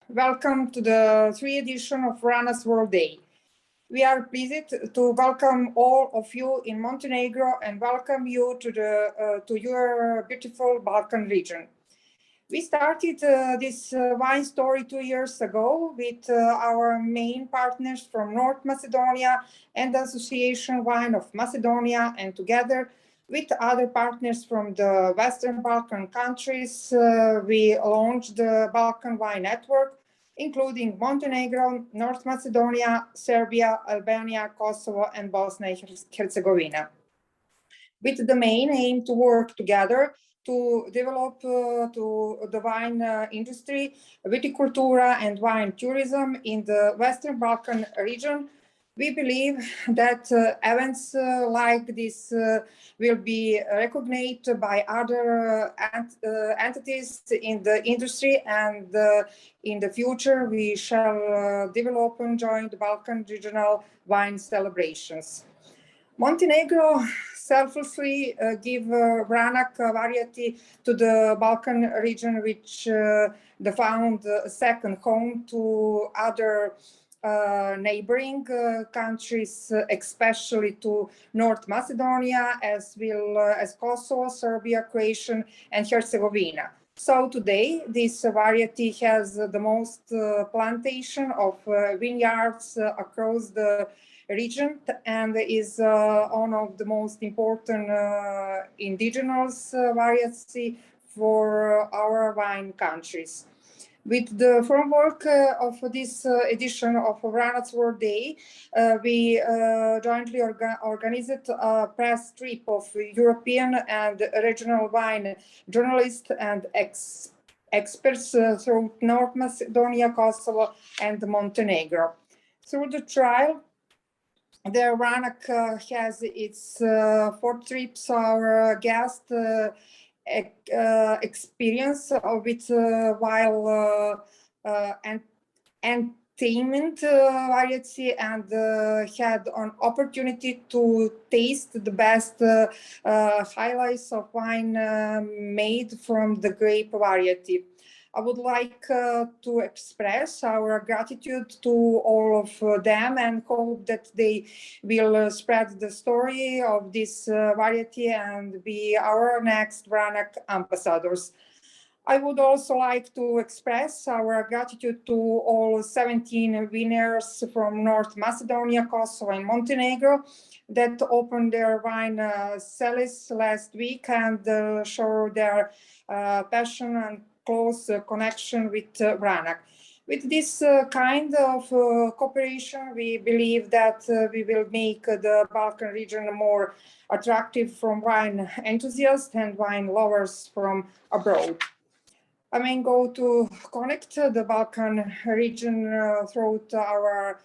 Welcome to the 3rd edition of Vranec World Day. We are pleased to welcome all of you in Montenegro and welcome you to your beautiful Balkan region. We started this wine story 2 years ago with our main partners from North Macedonia and the Association Wine of Macedonia, and together with other partners from the Western Balkan countries, we launched the Balkan Wine Network, including Montenegro, North Macedonia, Serbia, Albania, Kosovo, and Bosnia and Herzegovina, with the main aim to work together to develop the wine industry, viticultura, and wine tourism in the Western Balkan region. We believe that events like this will be recognized by other entities in the industry, and in the future we shall develop and join the Balkan regional wine celebrations. Montenegro selflessly give Vranec variety to the Balkan region, which they found a second home to other neighboring countries, especially to North Macedonia, as well as Kosovo, Serbia, Croatia, and Herzegovina. So today, this variety has the most plantation of vineyards across the region and is one of the most important indigenous variety for our wine countries. With the framework of this edition of Vranec World Day, we jointly organized a press trip of European and regional wine journalists and experts through North Macedonia, Kosovo, and Montenegro. Through the trial, the Vranec has its 4 trips. Our guest experience of it while entertainment variety, and had an opportunity to taste the best highlights of wine made from the grape variety. I would like to express our gratitude to all of them and hope that they will spread the story of this variety and be our next Vranec ambassadors. I would also like to express our gratitude to all 17 winners from North Macedonia, Kosovo, and Montenegro that opened their wine cellars last week and show their passion and close connection with Vranec. With this kind of cooperation, we believe that we will make the Balkan region more attractive from wine enthusiasts and wine lovers from abroad. I mean, go to connect the Balkan region through our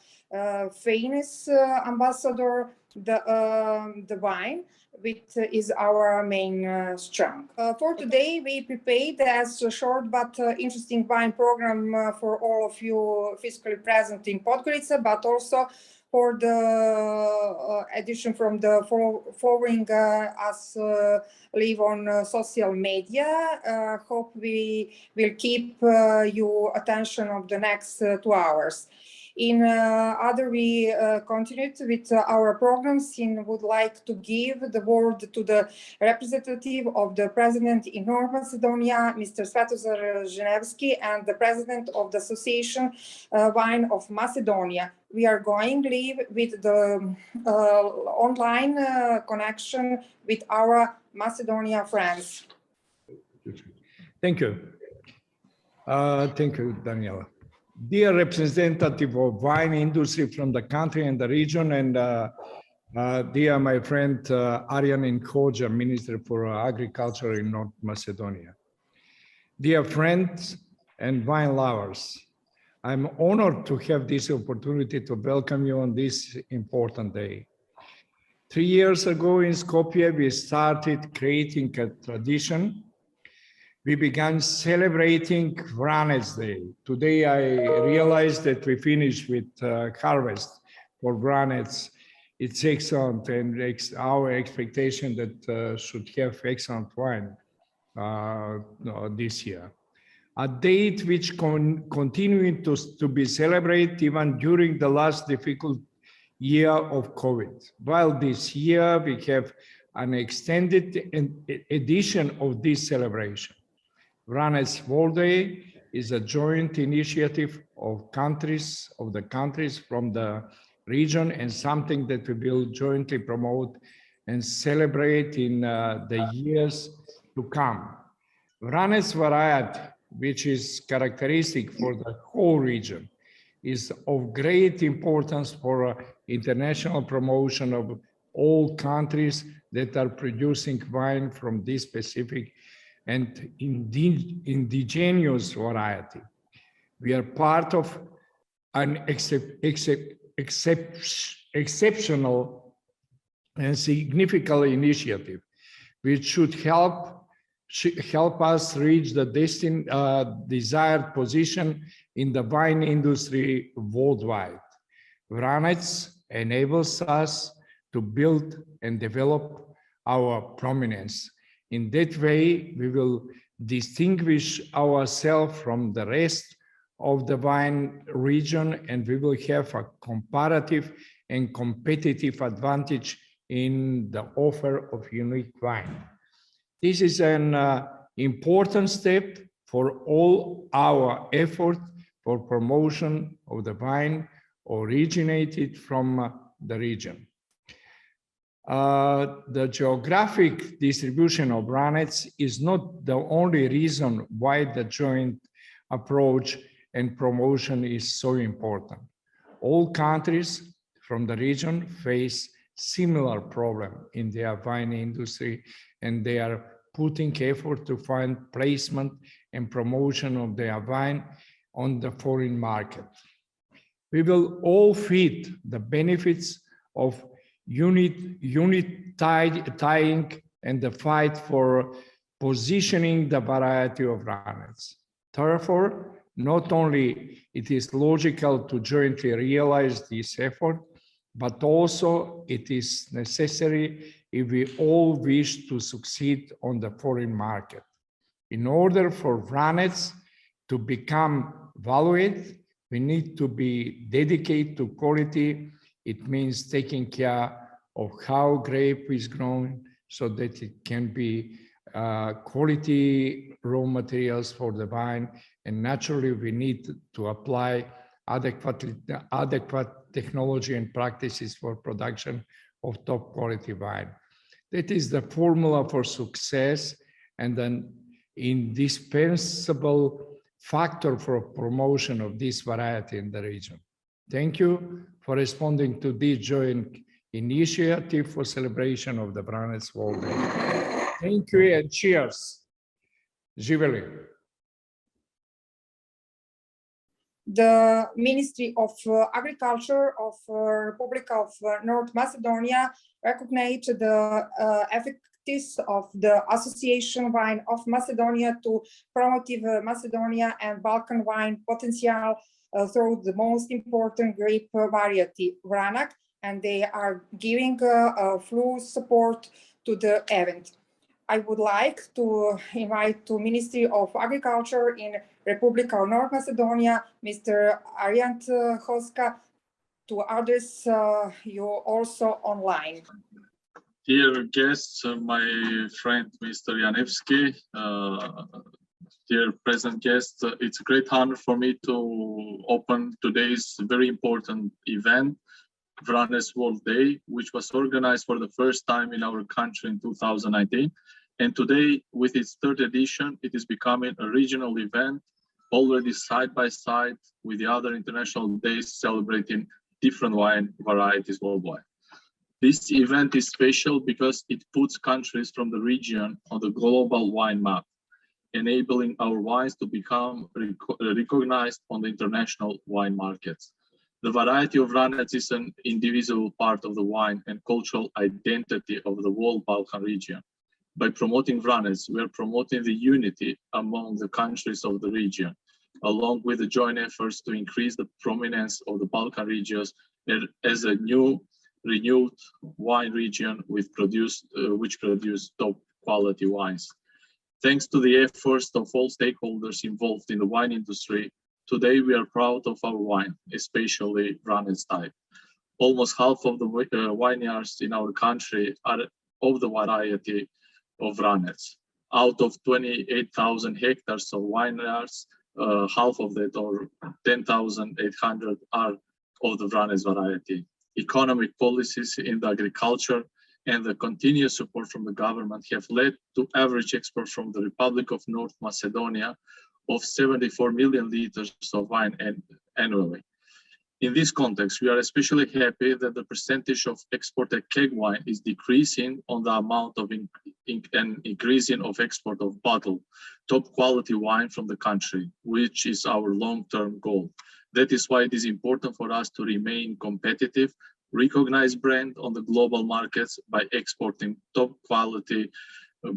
famous ambassador, the wine, which is our main strength. For today, we prepared as a short but interesting wine program for all of you physically present in Podgorica, but also for the edition from the following us live on social media. Hope we will keep your attention of the next 2 hours. In other, we continued with our programs and would like to give the word to the representative of the president in North Macedonia, Mr. Svetozar Ženevski, and the president of the Association Wine of Macedonia. We are going live with the online connection with our Macedonia friends. Thank you. Thank you, Daniela. Dear representative of wine industry from the country and the region, and dear my friend Arjan Inhođa, Minister for Agriculture in North Macedonia. Dear friends and wine lovers, I'm honored to have this opportunity to welcome you on this important day. 3 years ago in Skopje, we started creating a tradition. We began celebrating Vranec Day. Today, I realized that we finished with harvest for Vranec. It's excellent, and our expectation that should have excellent wine this year. a date which continuing to be celebrated even during the last difficult year of COVID. While this year we have an extended edition of this celebration. Vranec World Day is a joint initiative of the countries from the region, and something that we will jointly promote and celebrate in the years to come. Vranec variety, which is characteristic for the whole region, is of great importance for international promotion of all countries that are producing wine from this specific and indigenous variety. We are part of an exceptional and significant initiative, which should help us reach the desired position in the wine industry worldwide. Vranec enables us to build and develop our prominence. In that way, we will distinguish ourselves from the rest of the wine region, and we will have a comparative and competitive advantage in the offer of unique wine. This is an important step for all our effort for promotion of the wine originated from the region. The geographic distribution of Vranec is not the only reason why the joint approach and promotion is so important. All countries from the region face similar problem in their wine industry, and they are putting effort to find placement and promotion of their wine on the foreign market. We will all feed the benefits of tying and the fight for positioning the variety of Vranec. Therefore, not only it is logical to jointly realize this effort, but also it is necessary if we all wish to succeed on the foreign market. In order for Vranec to become valued, we need to be dedicated to quality. It means taking care of how grape is grown so that it can be quality raw materials for the wine. And naturally, we need to apply adequate technology and practices for production of top quality wine. That is the formula for success and an indispensable factor for promotion of this variety in the region. Thank you for responding to this joint initiative for celebration of the Vranec World Day. Thank you and cheers. Živeli. The Ministry of Agriculture of Republic of North Macedonia recognized the effectiveness of the Association Wine of Macedonia to promote Macedonia and Balkan wine potential through the most important grape variety, Vranec, and they are giving full support to the event. I would like to invite the Ministry of Agriculture in Republic of North Macedonia, Mr. Ariant Hoska, to address you also online. Dear guests, my friend Mr. Janevski, dear present guests, it's a great honor for me to open today's very important event, Vranec World Day, which was organized for the first time in our country in 2019. And today, with its third edition, it is becoming a regional event, already side by side with the other international days celebrating different wine varieties worldwide. This event is special because it puts countries from the region on the global wine map, enabling our wines to become recognized on the international wine markets. The variety of Vranec is an indivisible part of the wine and cultural identity of the whole Balkan region. By promoting Vranec, we are promoting the unity among the countries of the region, along with the joint efforts to increase the prominence of the Balkan regions as a new, renewed wine region which produce top quality wines. Thanks to the efforts of all stakeholders involved in the wine industry, today we are proud of our wine, especially Vranec type. Almost half of the vineyards in our country are of the variety of Vranec. Out of 28,000 hectares of vineyards, half of that, or 10,800, are of the Vranec variety. Economic policies in the agriculture and the continuous support from the government have led to average export from the Republic of North Macedonia of 74 million liters of wine annually. In this context, we are especially happy that the percentage of exported keg wine is decreasing on the amount of and increasing of export of bottled, top quality wine from the country, which is our long-term goal. That is why it is important for us to remain competitive, recognized brand on the global markets by exporting top quality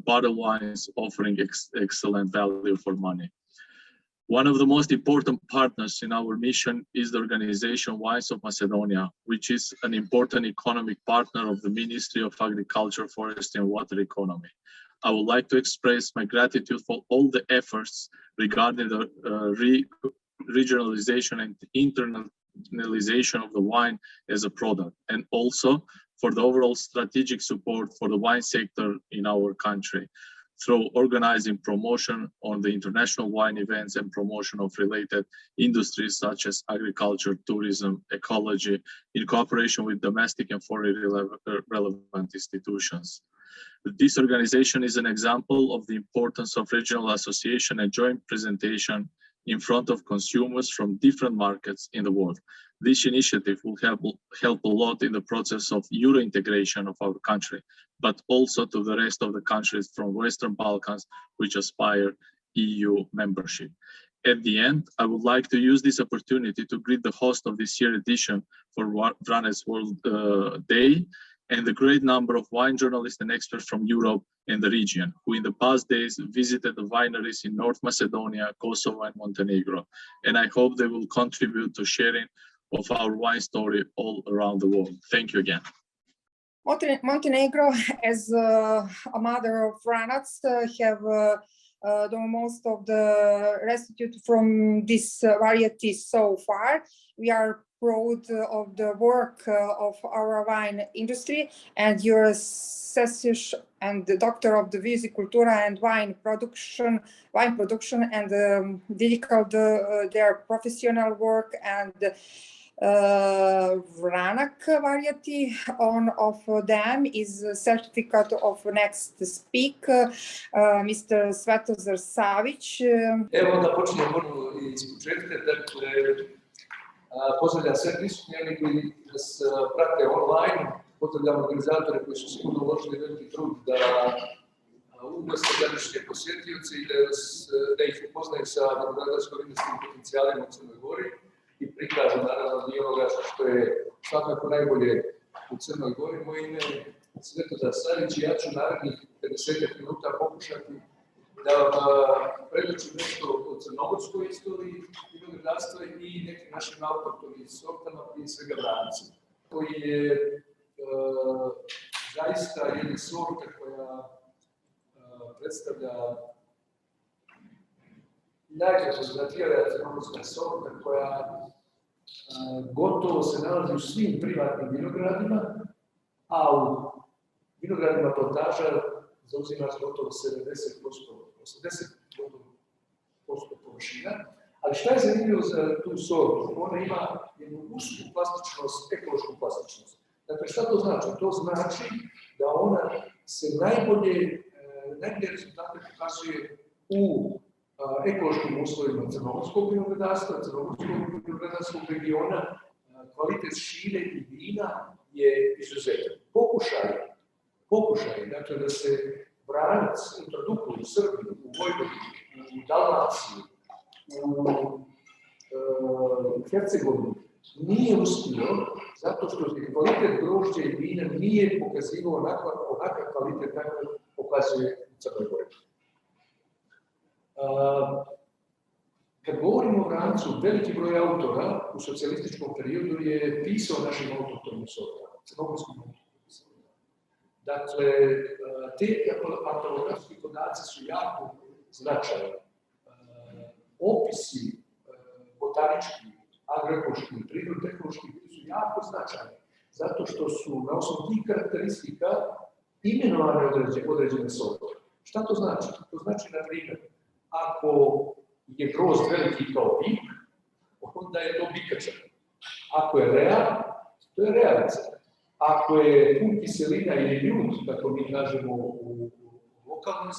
bottled wines offering excellent value for money. One of the most important partners in our mission is the organization Wines of Macedonia, which is an important economic partner of the Ministry of Agriculture, Forestry and Water Economy. I would like to express my gratitude for all the efforts regarding the regionalization and internationalization of the wine as a product, and also for the overall strategic support for the wine sector in our country, through organizing promotion on the international wine events and promotion of related industries such as agriculture, tourism, ecology, in cooperation with domestic and foreign relevant institutions. This organization is an example of the importance of regional association and joint presentation in front of consumers from different markets in the world. This initiative will help a lot in the process of Euro integration of our country, but also to the rest of the countries from Western Balkans which aspire EU membership. At the end, I would like to use this opportunity to greet the host of this year's edition for Vranec World Day and the great number of wine journalists and experts from Europe and the region, who in the past days visited the wineries in North Macedonia, Kosovo, and Montenegro. And I hope they will contribute to sharing of our wine story all around the world. Thank you again. Montenegro, as a mother of Vranec, have done most of the restitute from this variety so far. We are proud of the work of our wine industry, and your associate and the doctor of the Viticultura and wine production, and dedicate their professional work and Vranec variety. On of them is certificate of next speak, Mr. Svetozar Savić. Evo da počnemo iz početka, dakle, pozdravljam sve prisutne, oni koji nas prate online, pozdravljam organizatore koji su sigurno uložili veliki trud da ugoste današnje posjetioce i da ih upoznaju sa vinogradsko-vinarskim potencijalima u Crnoj Gori i prikažu naravno dio onoga što je svakako najbolje u Crnoj Gori. Moje ime je Svetozar Savić i ja ću narednih 50 minuta pokušati da vam predočim nešto o crnogorskoj istoriji vinogradarstva i nekim našim autohtonim sortama, prije svega Vrancu, koji je zaista jedna sorta koja predstavlja najreprezentativnija crnogorska sorta koja gotovo se nalazi u svim privatnim vinogradima, a u vinogradima plantaža zauzima gotovo 80% površina. Ali šta je zanimljivo za tu sortu? Ona ima jednu usku plastičnost, ekološku plastičnost. Dakle, šta to znači? To znači da ona se najbolje rezultate pokazuje u ekološkim uslovima crnogorskog vinogradarstva, crnogorskog vinogradarskog regiona. Kvalitet šire i vina je izuzetan. Pokušaj, dakle, da se Vranec introdukuje u Srbiji, u Vojvodini, u Dalmaciji, u Hercegovini, nije uspio zato što kvalitet grožđa i vina nije pokazivao onakav kvalitet kako pokazuje u Crnoj Gori. Kad govorimo o Vrancu, veliki broj autora u socijalističkom periodu je pisao našim autohtonim sortama, crnogorskim autohtonim sortama. Dakle, te arheologijski podaci su jako značajni. Opisi botanički, agroekološki, prirodno-tehnološki su jako značajni, zato što su na osnovu tih karakteristika imenovane određene sorte. Šta to znači? To znači, na primjer, ako je grozd veliki kao bik, onda je to bikača. Ako je rea, to je realica. Ako je pun kiselina ili ljud, kako mi kažemo u lokalnoj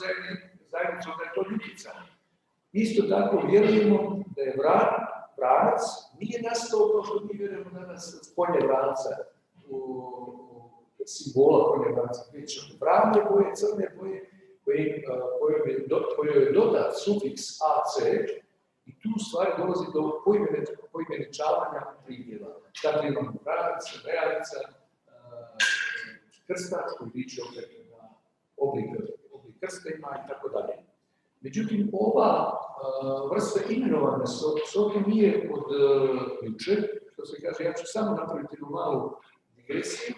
zajednici, onda je to ljudica. Isto tako vjerujemo da je vranac nije nastao kao što mi vjerujemo danas od konja vranca, simbola konja vranca, već od vrane boje, crne boje, kojoj je dodat sufiks AC, i tu u stvari dolazi do poimeničavanja pridjeva. Dakle, imamo vranac, realica, krstač koji liči opet na oblik krstenja i tako dalje. Međutim, ova vrsta imenovane sorte nije od juče, što se kaže, ja ću samo napraviti jednu malu digresiju.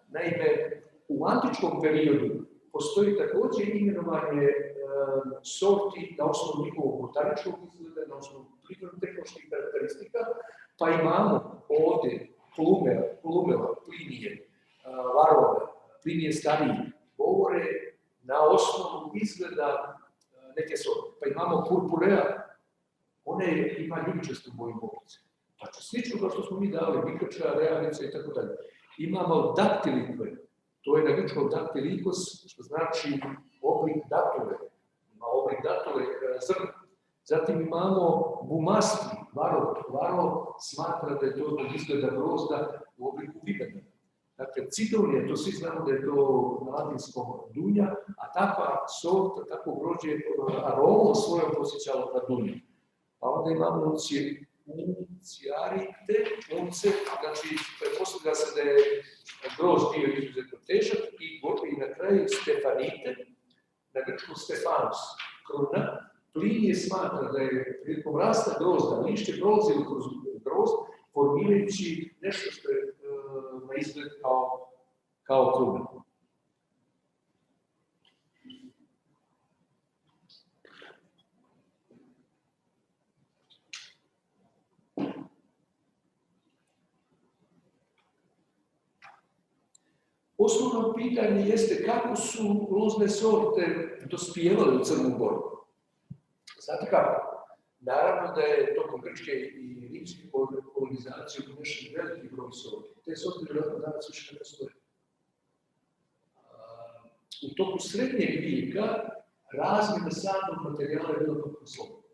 Naime, u antičkom periodu postoji također imenovanje sorti na osnovu njihovog botaničkog izgleda, na osnovu prirodno-tehnoloških karakteristika, pa imamo ovdje Plumela, Plinije, Varove, Plinije stariji, govore na osnovu izgleda neke sorte. Pa imamo Purpurea, one ima ljubičastu boju bokice. Znači, slično kao što smo mi dali, bikača, realica i tako dalje. Imamo daktilikve, to je na grčkom daktilikos, što znači oblik datule, ima oblik datule zrna. Zatim imamo bumasti, varo smatra da je to od izgleda grozda u obliku vibena. Dakle, cidonija, to svi znamo da je to na latinskom dunja, a takva sorta, takvo grožđe, aromo svojom posjećalo na dunju. Pa onda imamo uncijarite, znači pretpostavlja se da je grožd bio izuzetno težak i na kraju stefanite, na grčkom stefanos, kruna. Plinije smatra da je prilikom rasta grozda lišće prolazilo kroz grozd, formirajući nešto što je na izgled kao kruna. Osnovno pitanje jeste kako su lozne sorte dospijevale u Crnu Goru. Znate kako? Naravno da je tokom grčke i rimske kolonizacije unešen veliki broj sorti. Te sorte vjerojatno danas više ne postoje. U toku srednjeg vijeka razmjena sadnog materijala je bila potpuno slobodna.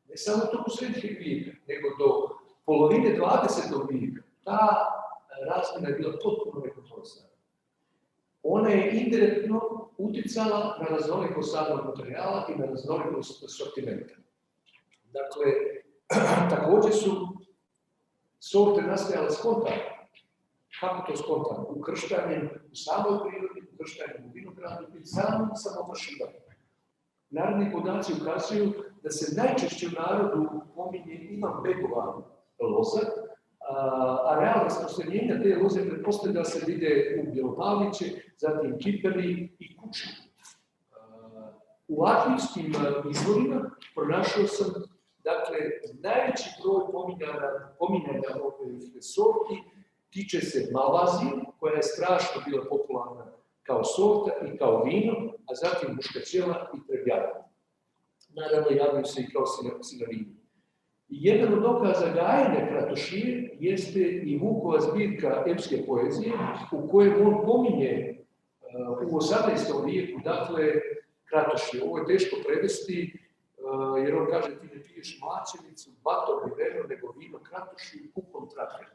Ne samo u toku srednjeg vijeka, nego do polovine 20. vijeka ta razmjena je bila potpuno nekontrolisana. Ona je indirektno uticala na raznolikost sadnog materijala i na raznolikost sortimenta. Dakle, također su sorte nastajale spontano. Kako to spontano? Ukrštanjem u samoj prirodi, ukrštanjem u vinogradu i samom samoprašivanjem. Narodni podaci ukazuju da se najčešće u narodu pominje imam begova loza, a realno rasprostranjenja te loze pretpostavlja da se vide u Bjelopavliće, zatim Kipeli i Kuči. U arhivskim izvorima pronašao sam, dakle, najveći broj pominjanja ovih sorti tiče se Malvazije, koja je strašno bila popularna kao sorta i kao vino, a zatim muškačela i trebljada. Naravno, javljaju se i kao sinonimi. Jedan od dokaza gajenja kratošije jeste i Vukova zbirka epske poezije, u kojem on pominje u 18. vijeku, dakle, kratošije. Ovo je teško prevesti, jer on kaže ti ne piješ mlačenicu, bator ni veno, nego vino kratošiju kupom trake.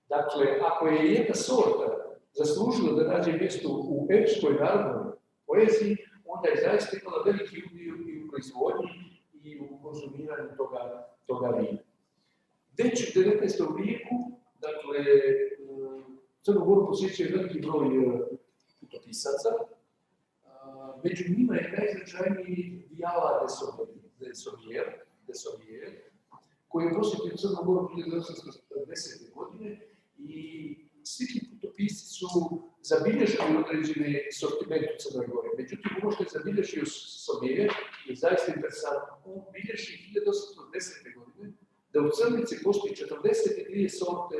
Dakle, ako je jedna sorta zaslužila da nađe mjesto u epskoj narodnoj poeziji, onda je zaista imala veliki udio i u proizvodnji i u konzumiranju toga vina. Već u 19. vijeku, dakle, Crnu Goru posjećuje veliki broj putopisaca. Među njima je najznačajniji Viala de Sommier, koji je posjetio Crnu Goru 1810. godine i svi ti putopisci su zabilježili određeni sortiment u Crnoj Gori. Međutim, ovo što je zabilježio Somije je zaista interesantno. On bilježi 1810. godine da u Crnici postoji 42 sorte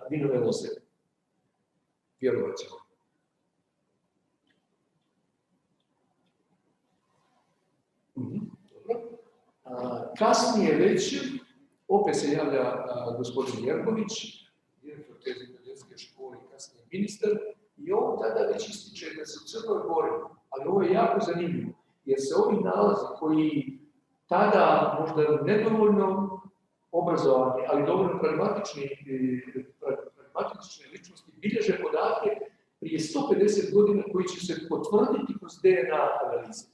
vinove loze. Vjerovat ćemo. Kasnije već, opet se javlja gospodin Jerković, direktor te zemljodelske škole i kasnije ministar, i on tada već ističe da se u Crnoj Gori, ali ovo je jako zanimljivo, jer se ovi nalazi koji tada možda nedovoljno obrazovani, ali dovoljno pragmatične ličnosti bilježe podatke prije 150 godina koji će se potvrditi kroz DNA analize.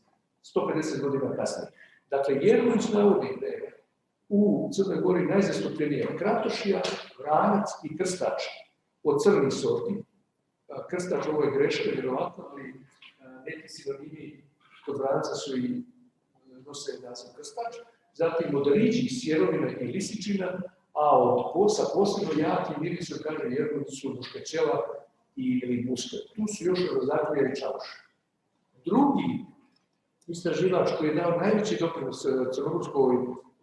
150 godina kasnije. Dakle, Jerković navodi da je u Crnoj Gori najzastupljenija kratošija, vranac i krstač od crnih sorti. Krstač, ovo je greška, vjerovatno, ali neki sinonimi kod vranca su i nose naziv krstač. Zatim od riđi, sjerovina i lisičina, a od sa posebno jakim mirisom, kaže Jerković, su muškačela ili muska. Tu su još rozaklija i čauš. Drugi istraživač koji je dao najveći doprinos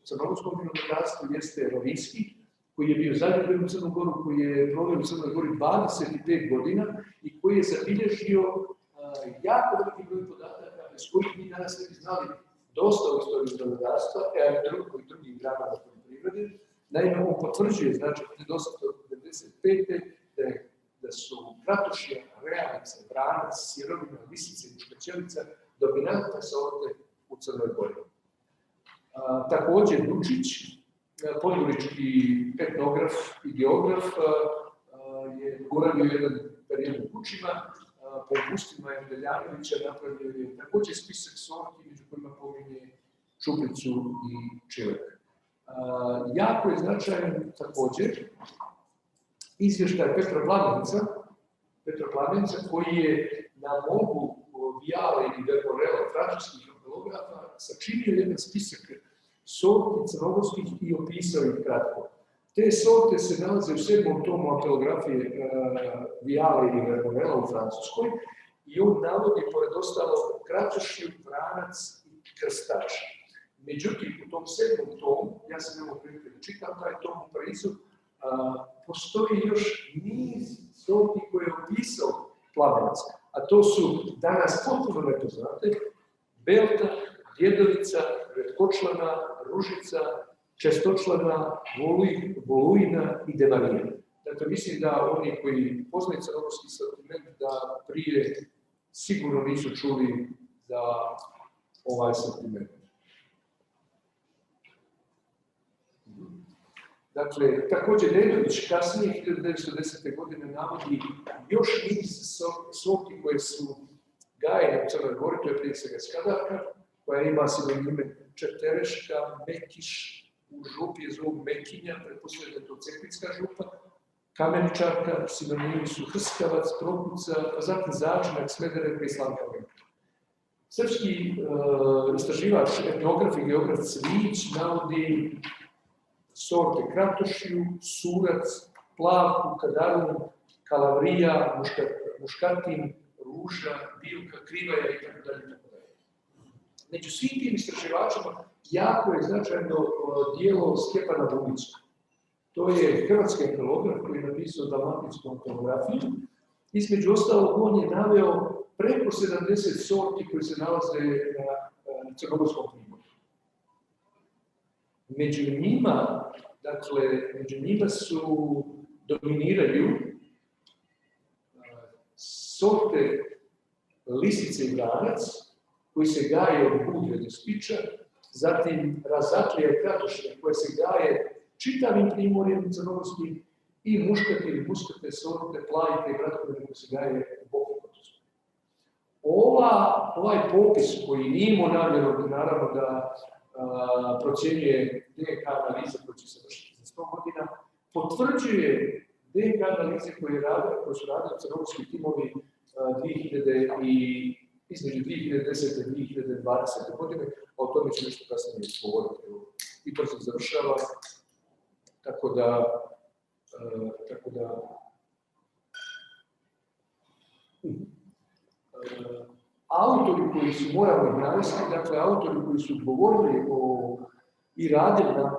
crnogorskom vinogradarstvu jeste Rovinski, koji je bio zaljubljen u Crnu Goru, koji je proveo u Crnoj Gori 25 godina i koji je zabilježio jako veliki broj podataka iz kojih mi danas ne bi znali dosta u istoriji vinogradarstva, i drugih granama poljoprivrede. Naime, on potvrđuje, znači, 1995. da su kratošija, realica, vranac, sjerovina, lisica i muškačelica dominantne sorte u Crnoj Gori. Također Dučić, podgorički etnograf i geograf, je boravio jedan period u Kučima, po gustima Deljanovića napravio je također spisak sorti, među kojima pominje čupricu i čilek. Jako je značajan također izvještaj Petra Plavenca, koji je na molbu Vijale i Verborela, francuskih etnologafa, sačinio jedan spisak sorti crnogorskih i opisao ih kratko. Te sorte se nalaze u 7. tomu apelografije Vijale i Verborela u Francuskoj i on navodi, pored ostalo, kratošiju, vranac i krstač. Međutim, u tom 7. tomu, ja sam nemao prilike da čitam taj tom u Parizu, postoji još niz sorti koje je opisao Plavenac, a to su danas potpuno nepoznate: Belta, Djedovica, Retkočlana, Ružica, Čestočlana, Volujna i Demarija. Dakle, mislim da oni koji poznaju crnogorski sortiment da prije sigurno nisu čuli za ovaj sortiment. Dakle, također Dedović kasnije, 1910. godine, navodi još niz sorti koje su gajene u Crnoj Gori, to je prije svega skadarka, koja ima sinonime četereška, mekiš, u župi je zvuk mekinja, pretpostavljam da je to cekvitska župa, kameničarka, sinonimi su hrskavac, prokuca, a zatim začinak, smederevka i slanka. Srpski istraživač, etnograf i geograf Cvijić navodi sorte kratošiju, surac, plavku, kadarunu, kalavrija, muškatin, ruža, bilka, krivaja itd. Među svim tim istraživačima jako je značajno dijelo Stjepana Bubića. To je hrvatski etnolog koji je napisao dalmatinsku etnografiju. Između ostalog, on je naveo preko 70 sorti koji se nalaze na crnogorskom primorju. Među njima su dominiraju sorte lisice i vranac, koji se gaje od Budve do Spiča, zatim razatlija i kratošija, koje se gaje čitavim primorjem crnogorskim, i muškate ili muskate sorte, plajke i vratkovine koje se gaje u Boku Kotorsku. Ovaj popis, koji nije imao namjeru, naravno, da procjenjuje DNK analize koje će se vršiti za 100 godina, potvrđuje DNK analize koje su radili crnogorski timovi između 2010. i 2020. godine, a o tome ću nešto kasnije govoriti. I brzo završava, tako da Tako da autori koji su, moramo ih navesti, dakle autori koji su govorili i radili na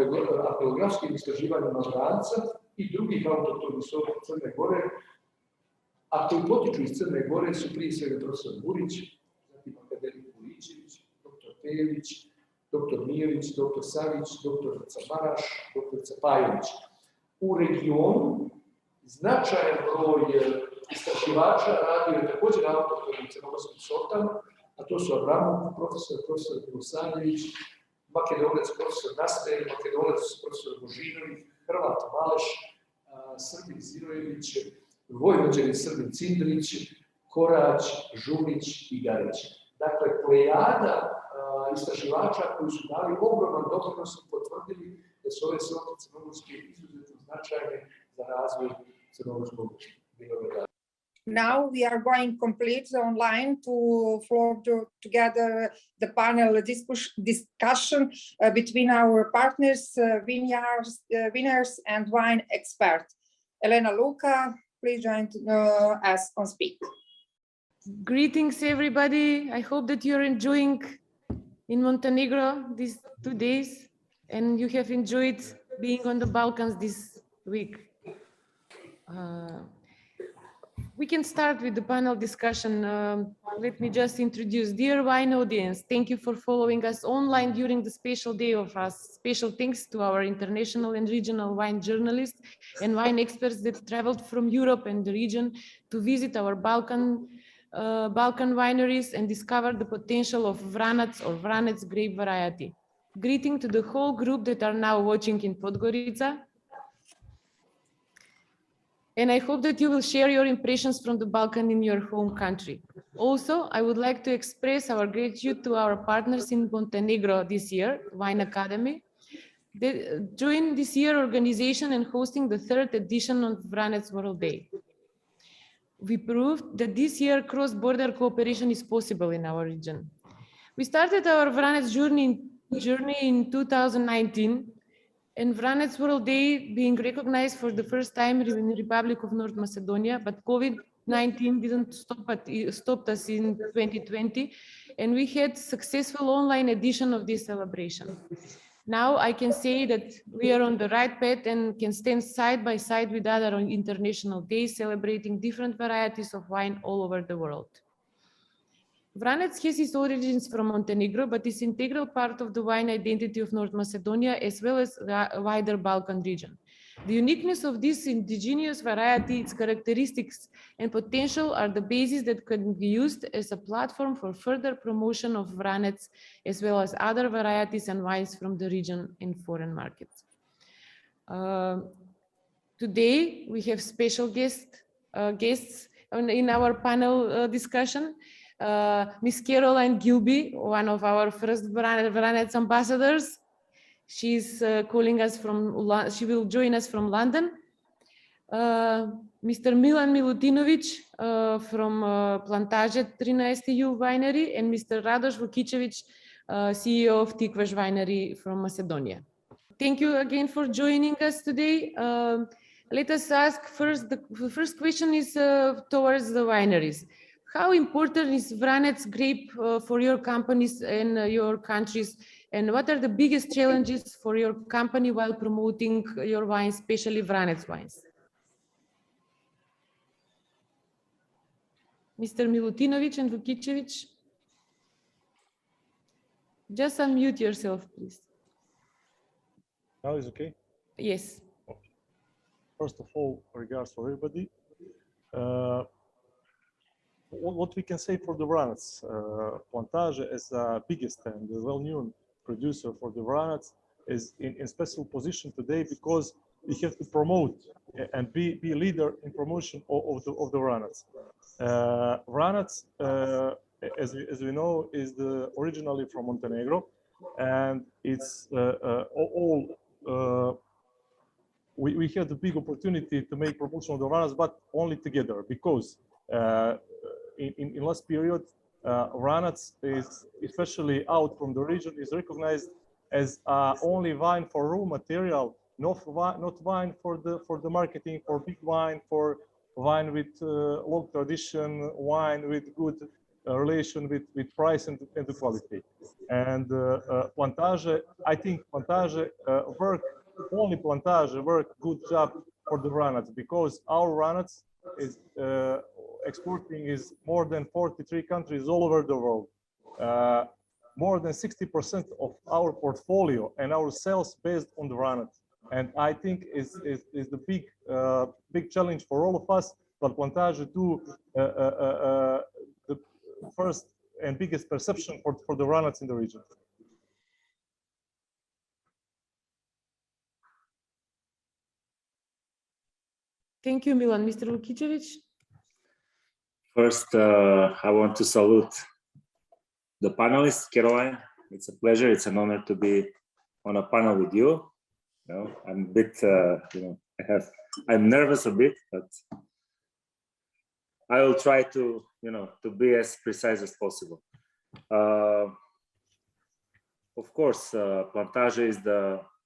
apelografskim istraživanjima Vranca i drugih autohtoni sorti Crne Gore, a koji potiču iz Crne Gore su prije svega profesor Burić, zatim akademik Vuličević, dr. Pejević, dr. Mijević, dr. Savić, dr. Maraš, dr. Pajović. U regionu značajan broj istraživača radio je također na autohtonim crnogorskim sortama, a to su Avramov profesor Milosavljević, Makedonac profesor Nastelj, Makedonac profesor Božinović, Hrvat Maleš, Srbin Zirojević, Vojvođanin Srbin Cindrić, Korać, Žunić i Garić. Dakle, plejada istraživača koji su dali ogroman doprinos i potvrdili da su ove sorte crnogorske izuzetno značajne za razvoj crnogorskog vinograda. Now we are going complete online to form together the panel discussion between our partners, winners and wine experts. Elena Luka, please join us on speak. Greetings, everybody. I hope that you're enjoying in Montenegro these 2 days and you have enjoyed being on the Balkans this week. We can start with the panel discussion. Let me just introduce, dear wine audience, thank you for following us online during the special day of us. Special thanks to our international and regional wine journalists and wine experts that traveled from Europe and the region to visit our Balkan wineries and discover the potential of Vranec or Vranec grape variety. Greeting to the whole group that are now watching in Podgorica. And I hope that you will share your impressions from the Balkan in your home country. Also, I would like to express our gratitude to our partners in Montenegro this year, Wine Academy. They joined this year organization and hosting the 3rd edition of Vranec World Day. We proved that this year cross-border cooperation is possible in our region. We started our Vranec journey in 2019, and Vranec World Day being recognized for the first time in the Republic of North Macedonia, but COVID-19 didn't stop us in 2020, and we had successful online edition of this celebration. Now I can say that we are on the right path and can stand side by side with other international days celebrating different varieties of wine all over the world. Vranec has its origins from Montenegro, but is an integral part of the wine identity of North Macedonia as well as the wider Balkan region. The uniqueness of this indigenous variety, its characteristics and potential are the basis that can be used as a platform for further promotion of Vranec as well as other varieties and wines from the region in foreign markets. Today we have special guests in our panel discussion. Miss Caroline Gilby, one of our first Vranec ambassadors. She's calling us from, she will join us from London. Mr. Milan Milutinovic from Plantage 13 STU Winery, and Mr. Radoš Vukicevic, CEO of Tikvaš Winery from Macedonia. Thank you again for joining us today. Let us ask first, the first question is towards the wineries. How important is Vranec grape for your companies and your countries? And what are the biggest challenges for your company while promoting your wines, especially Vranec wines? Mr. Milutinovic and Vukicevic, just unmute yourself, please. Now is okay? Yes. First of all, regards for everybody. What we can say for the Vranec, Plantage is the biggest and the well-known producer for the Vranec is in special position today because we have to promote and be a leader in promotion of the Vranec. Vranec, as we know, is originally from Montenegro, and it's we had the big opportunity to make promotion of the Vranec, but only together because in last period, Vranec is, especially out from the region, is recognized as only wine for raw material not wine for the marketing, for big wine, for wine with long tradition, wine with good relation with price and the quality. And Plantage, I think Plantage only Plantage work good job for the Vranec, because our Vranec is exporting is more than 43 countries all over the world. More than 60% of our portfolio and our sales based on the Vranec. And I think is the big challenge for all of us. But Plantage do the first and biggest perception for the Vranec in the region. Thank you, Milan. Mr. Lukicevic? First, I want to salute the panelists, Caroline. It's a pleasure. It's an honor to be on a panel with you. You know, I'm a bit, I'm nervous a bit, but I will try to, to be as precise as possible. Of course, Plantage is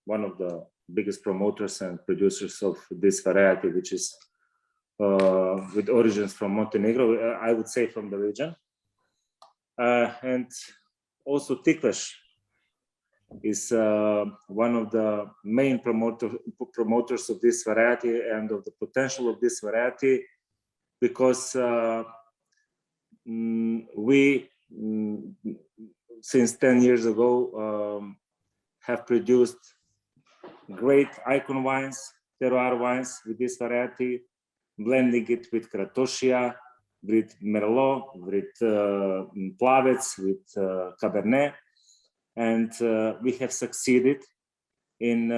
one of the biggest promoters and producers of this variety, which is with origins from Montenegro, I would say from the region. And also Tikves is one of the main promoters of this variety and of the potential of this variety, because we, since 10 years ago, have produced great icon wines, terroir wines with this variety, blending it with Kratošija, with Merlot, with Plavec, with Cabernet. And we have succeeded in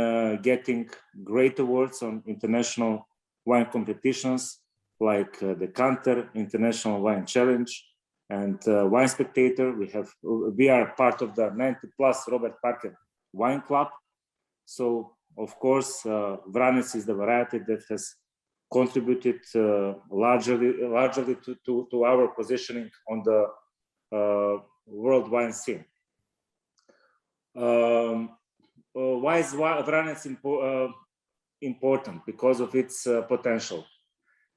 getting great awards on international wine competitions like the Canter International Wine Challenge and Wine Spectator. We are part of the 90+ Robert Parker Wine Club. So of course, Vranec is the variety that has contributed largely to our positioning on the world wine scene. Why is Vranec important? Because of its potential.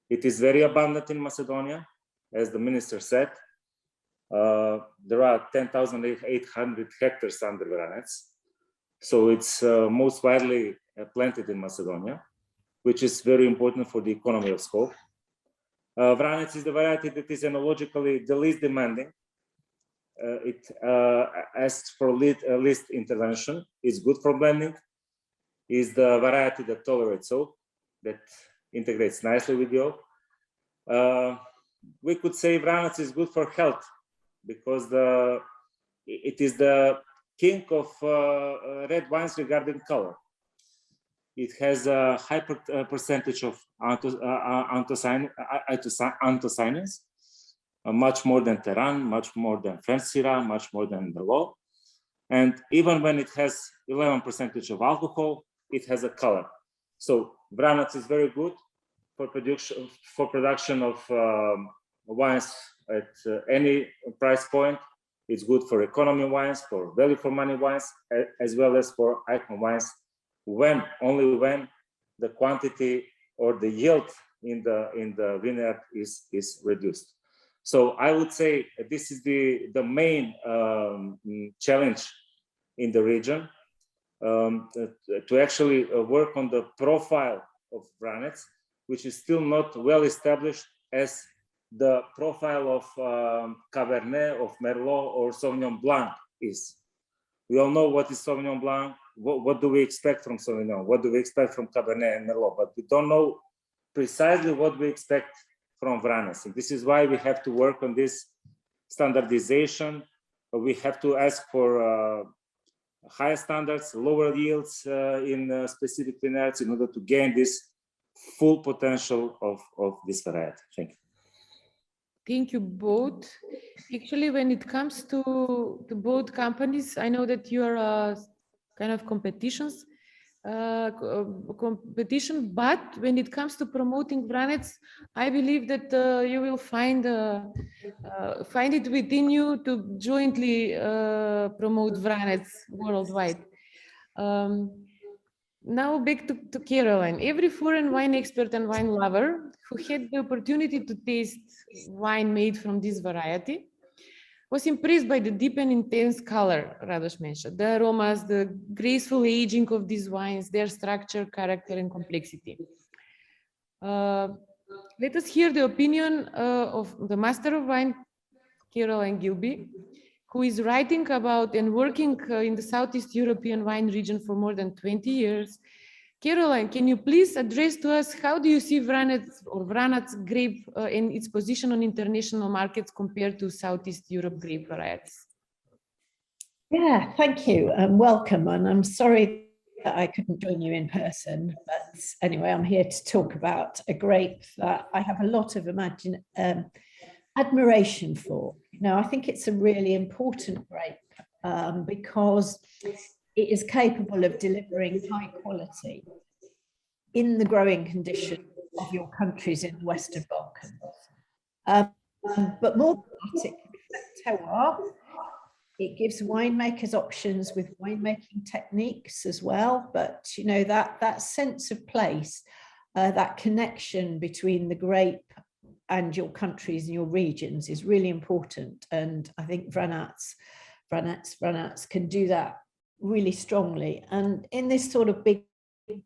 It is very abundant in Macedonia, as the minister said. There are 10,800 hectares under Vranec. So it's most widely planted in Macedonia, which is very important for the economy of scope. Vranec is the variety that is enologically the least demanding. It asks for least intervention. It's good for blending. Is the variety that tolerates oak, that integrates nicely with the oak. We could say Vranec is good for health because it is the king of red wines regarding color. It has a high percentage of anthocyanins, much more than Teran, much more than French Syrah, much more than Merlot. And even when it has 11% of alcohol, it has a color. So Vranec is very good for production of wines at any price point. It's good for economy wines, for value for money wines, as well as for icon wines, only when the quantity or the yield in the vineyard is reduced. So I would say this is the main challenge in the region, to actually work on the profile of Vranec, which is still not well established as the profile of Cabernet, of Merlot, or Sauvignon Blanc is. We all know what is Sauvignon Blanc, what do we expect from Sauvignon, what do we expect from Cabernet and Merlot, but we don't know precisely what we expect from Vranec. And this is why we have to work on this standardization. We have to ask for higher standards, lower yields in specific vineyards in order to gain this full potential of this variety. Thank you. Thank you both. Actually, when it comes to both companies, I know that you are kind of competition, but when it comes to promoting Vranec, I believe that you will find it within you to jointly promote Vranec worldwide. Now back to Caroline. Every foreign wine expert and wine lover who had the opportunity to taste wine made from this variety was impressed by the deep and intense color Radoš mentioned, the aromas, the graceful aging of these wines, their structure, character, and complexity. Let us hear the opinion of the Master of Wine, Caroline Gilby, who is writing about and working in the Southeast European wine region for more than 20 years. Caroline, can you please address to us how do you see Vranec or Vranec grape and its position on international markets compared to Southeast Europe grape varieties? Yeah, thank you and welcome. And I'm sorry that I couldn't join you in person, but anyway, I'm here to talk about a grape that I have a lot of admiration for. I think it's a really important grape because it is capable of delivering high quality in the growing conditions of your countries in the Western Balkans. But more than that, it can reflect terroir. It gives winemakers options with winemaking techniques as well. But that sense of place, that connection between the grape and your countries and your regions is really important. And I think Vranec can do that really strongly. And in this sort of big,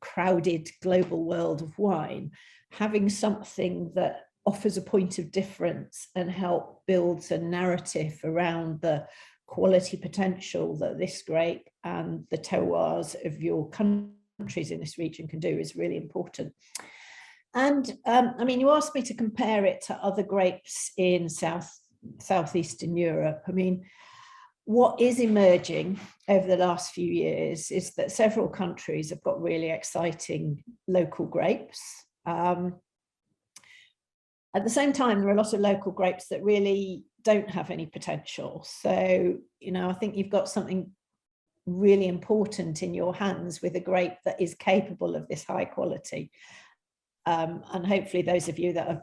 crowded global world of wine, having something that offers a point of difference and help builds a narrative around the quality potential that this grape and the terroirs of your countries in this region can do is really important. And I mean, you asked me to compare it to other grapes in Southeastern Europe. I mean, what is emerging over the last few years is that several countries have got really exciting local grapes. At the same time, there are a lot of local grapes that really don't have any potential. So, I think you've got something really important in your hands with a grape that is capable of this high quality. And hopefully those of you that have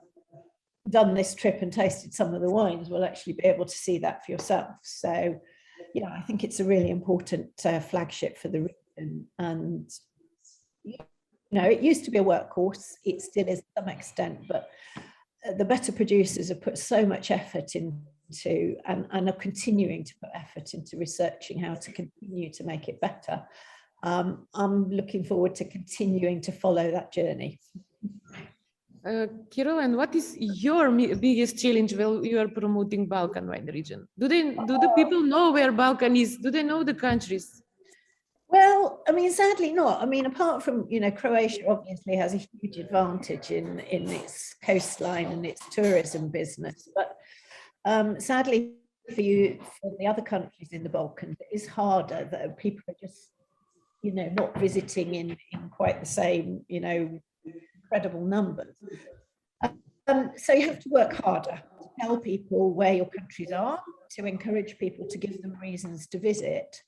done this trip and tasted some of the wines will actually be able to see that for yourself. So, I think it's a really important flagship for the region. And, it used to be a workhorse. It still is to some extent, but the better producers have put so much effort into and are continuing to put effort into researching how to continue to make it better. I'm looking forward to continuing to follow that journey. Caroline, what is your biggest challenge while you are promoting Balkan wine region? Do the people know where Balkan is? Do they know the countries? Well, I mean, sadly not. I mean, apart from, Croatia obviously has a huge advantage in its coastline and its tourism business. But sadly for the other countries in the Balkans, it is harder that people are just, not visiting in quite the same, incredible numbers. So you have to work harder to tell people where your countries are, to encourage people to give them reasons to visit.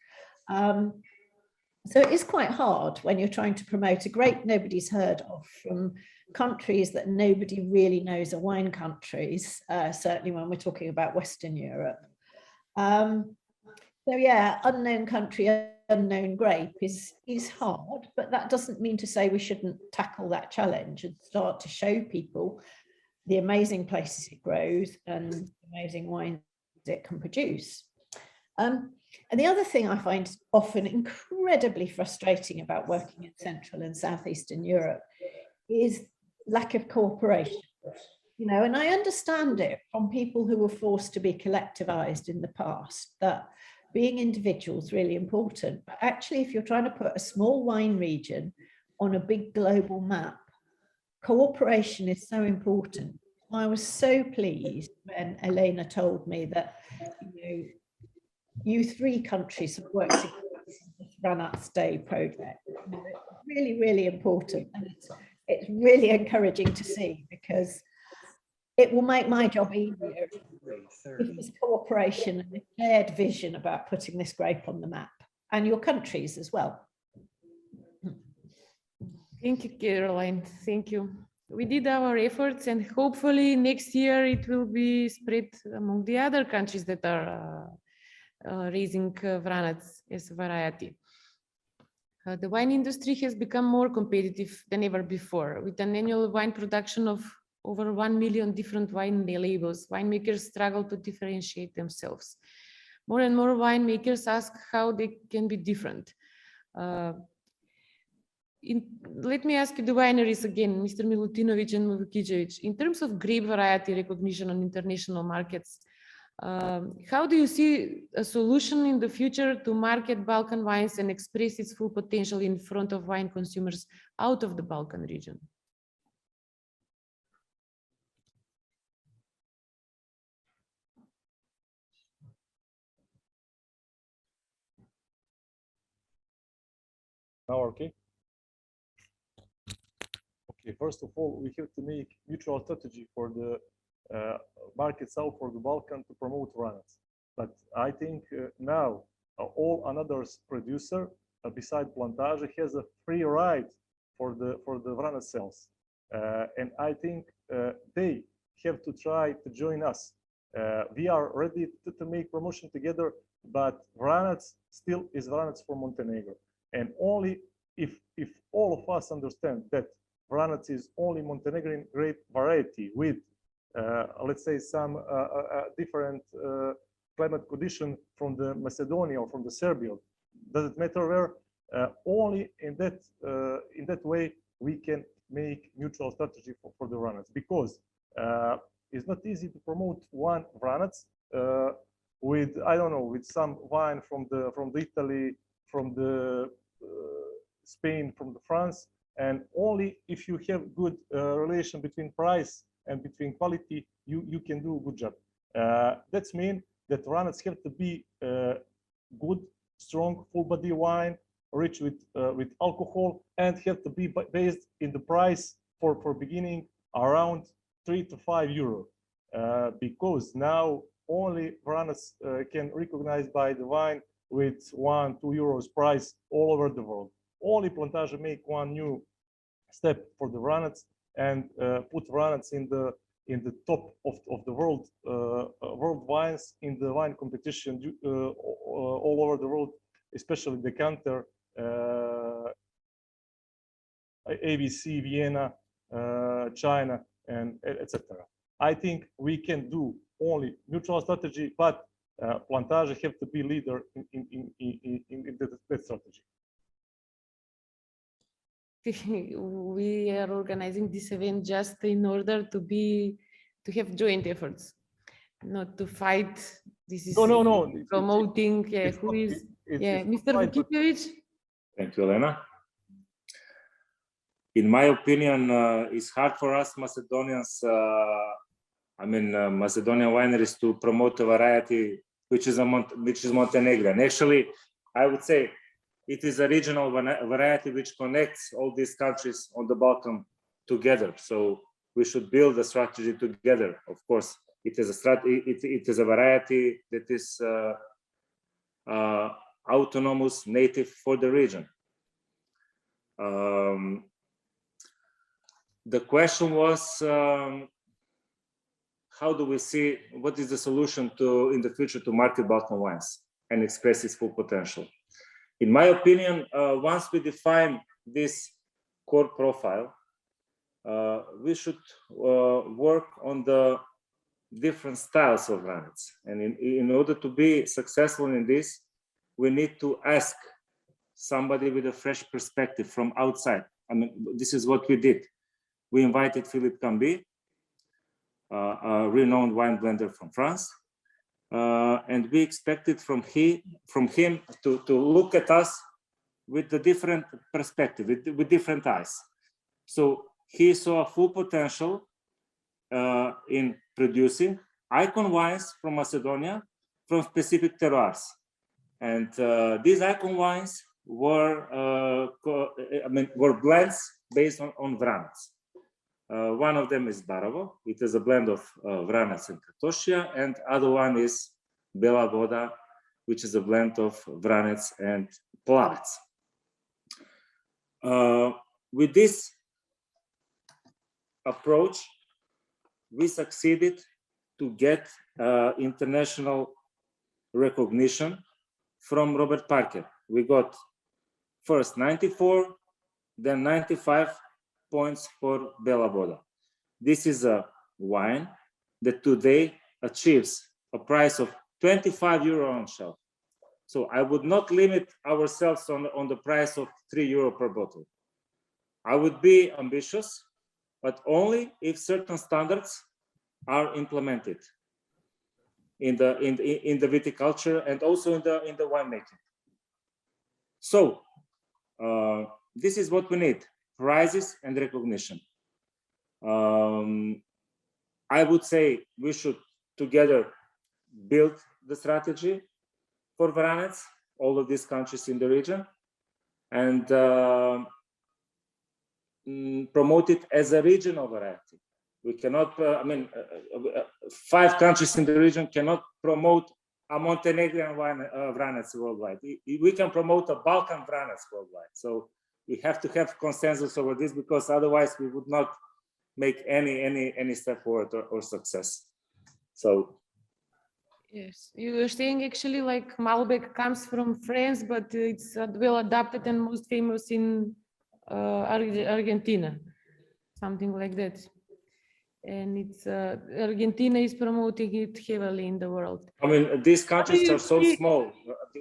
So it is quite hard when you're trying to promote a grape nobody's heard of from countries that nobody really knows are wine countries, certainly when we're talking about Western Europe. So yeah, unknown country, unknown grape is hard, but that doesn't mean to say we shouldn't tackle that challenge and start to show people the amazing places it grows and amazing wines it can produce. And the other thing I find often incredibly frustrating about working in Central and Southeastern Europe is lack of cooperation. And I understand it from people who were forced to be collectivized in the past, that being individuals is really important. But actually, if you're trying to put a small wine region on a big global map, cooperation is so important. I was so pleased when Elena told me that, you three countries have worked together on this Vranec Day project. It's really, really important. And it's really encouraging to see, because it will make my job easier if there's cooperation and a shared vision about putting this grape on the map, and your countries as well. Thank you, Caroline. Thank you. We did our efforts, and hopefully next year it will be spread among the other countries that are raising Vranec as a variety. The wine industry has become more competitive than ever before. With an annual wine production of over 1 million different wine labels, winemakers struggle to differentiate themselves. More and more winemakers ask how they can be different. Let me ask you the wineries again, Mr. Milutinovic and Vukicevic. In terms of grape variety recognition on international markets, how do you see a solution in the future to market Balkan wines and express its full potential in front of wine consumers out of the Balkan region? Now, okay. Okay, first of all, we have to make mutual strategy for the market south for the Balkan to promote Vranec. But I think now all another producer beside Plantage has a free ride for the Vranec sales, and I think they have to try to join us. We are ready to make promotion together, but Vranec still is Vranec for Montenegro, and only if all of us understand that Vranec is only Montenegrin grape variety with, let's say, some different climate condition from the Macedonia or from the Serbia. Doesn't matter where. Only in that way we can make mutual strategy for the Vranec, because it's not easy to promote one Vranec with, I don't know, with some wine from the Italy, from the Spain, from the France. And only if you have good relation between price and between quality, you can do a good job. That's mean that Vranec have to be good, strong, full body wine, rich with alcohol, and have to be based in the price for beginning around 3 to 5 euro, because now only Vranec can recognize by the wine with 1-2 euros price all over the world. Only Plantage make one new step for the Vranec and put Vranec in the top of the world wines in the wine competition all over the world, especially the Decanter, ABC, Vienna, China, and etc. I think we can do only mutual strategy, but Plantage have to be leader in that strategy. We are organizing this event just in order to have joint efforts, not to fight. This is no. Promoting who is Mr. Vukicevic. Thank you, Elena. In my opinion, it's hard for us Macedonians, Macedonian wineries, to promote a variety which is Montenegrin. Actually, I would say it is a regional variety which connects all these countries on the Balkan together. So we should build a strategy together. Of course, it is a variety that is autonomous, native for the region. The question was, how do we see, what is the solution in the future to market Balkan wines and express its full potential? In my opinion, once we define this core profile, we should work on the different styles of Vranec. And in order to be successful in this, we need to ask somebody with a fresh perspective from outside. This is what we did. We invited Philippe Cambi, a renowned wine blender from France. And we expected from him to look at us with a different perspective, with different eyes. So he saw a full potential in producing icon wines from Macedonia, from specific terroirs. And these icon wines were blends based on Vranec. One of them is Barovo. It is a blend of Vranec and Katošija, and other one is Bela Voda, which is a blend of Vranec and Plavec. With this approach, we succeeded to get international recognition from Robert Parker. We got first 94, then 95 points for Bela Voda. This is a wine that today achieves a price of 25 euro on shelf. So I would not limit ourselves on the price of 3 euro per bottle. I would be ambitious, but only if certain standards are implemented in the viticulture and also in the winemaking. So this is what we need: prizes and recognition. I would say we should together build the strategy for Vranec, all of these countries in the region, and promote it as a regional variety. We cannot, 5 countries in the region cannot promote a Montenegrin Vranec worldwide. We can promote a Balkan Vranec worldwide. So we have to have consensus over this, because otherwise we would not make any step forward or success. So. Yes, you were saying actually like Malbec comes from France, but it's well adapted and most famous in Argentina, something like that. And it's Argentina is promoting it heavily in the world. I mean, these countries are so small.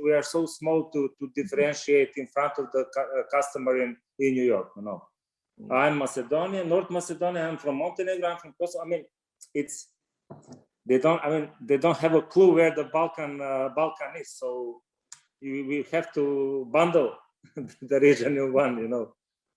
We are so small to differentiate in front of the customer in New York. You know, I'm Macedonia, North Macedonia. I'm from Montenegro. I'm from Kosovo. I mean, it's. They don't have a clue where the Balkan is. So we have to bundle the region in one, you know.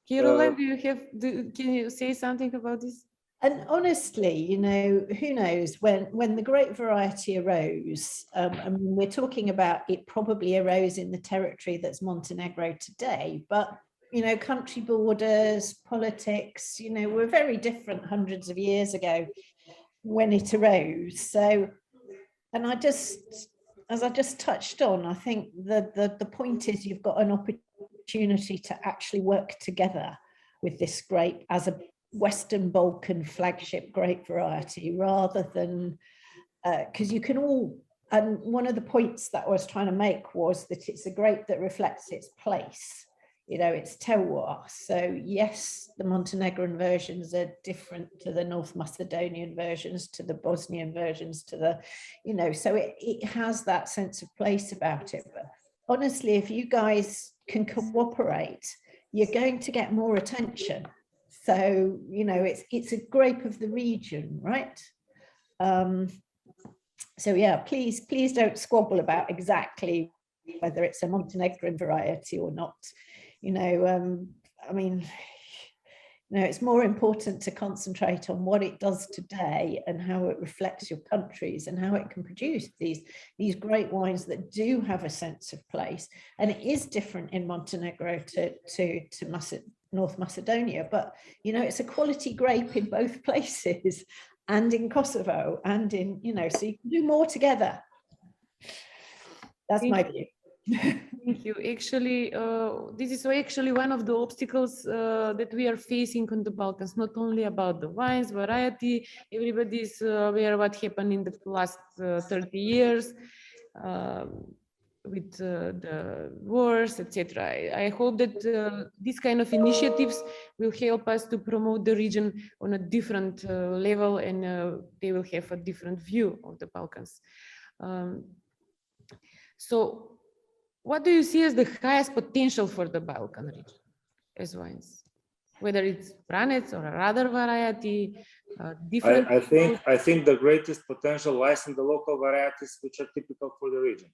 Caroline, can you say something about this? And honestly, you know, who knows when the great variety arose, I mean, we're talking about it probably arose in the territory that's Montenegro today, but, you know, country borders, politics, you know, were very different hundreds of years ago when it arose. So, and as I just touched on, I think the point is you've got an opportunity to actually work together with this grape as a Western Balkan flagship grape variety, rather than, because you can all, and one of the points that I was trying to make was that it's a grape that reflects its place. You know, it's terroir. So yes, the Montenegrin versions are different to the North Macedonian versions, to the Bosnian versions, to the, you know, so it has that sense of place about it. But honestly, if you guys can cooperate, you're going to get more attention. So, you know, it's a grape of the region, right? So yeah, please don't squabble about exactly whether it's a Montenegrin variety or not. You know, I mean, you know, it's more important to concentrate on what it does today and how it reflects your countries and how it can produce these great wines that do have a sense of place. And it is different in Montenegro to North Macedonia, but, you know, it's a quality grape in both places and in Kosovo and in, you know, so you can do more together. That's my view. Thank you. Actually, this is actually one of the obstacles that we are facing on the Balkans, not only about the wines, variety, everybody's aware what happened in the last 30 years with the wars, etc. I hope that these kind of initiatives will help us to promote the region on a different level, and they will have a different view of the Balkans. So, what do you see as the highest potential for the Balkan region as wines? Whether it's Vranec or another variety, different. I think the greatest potential lies in the local varieties which are typical for the region.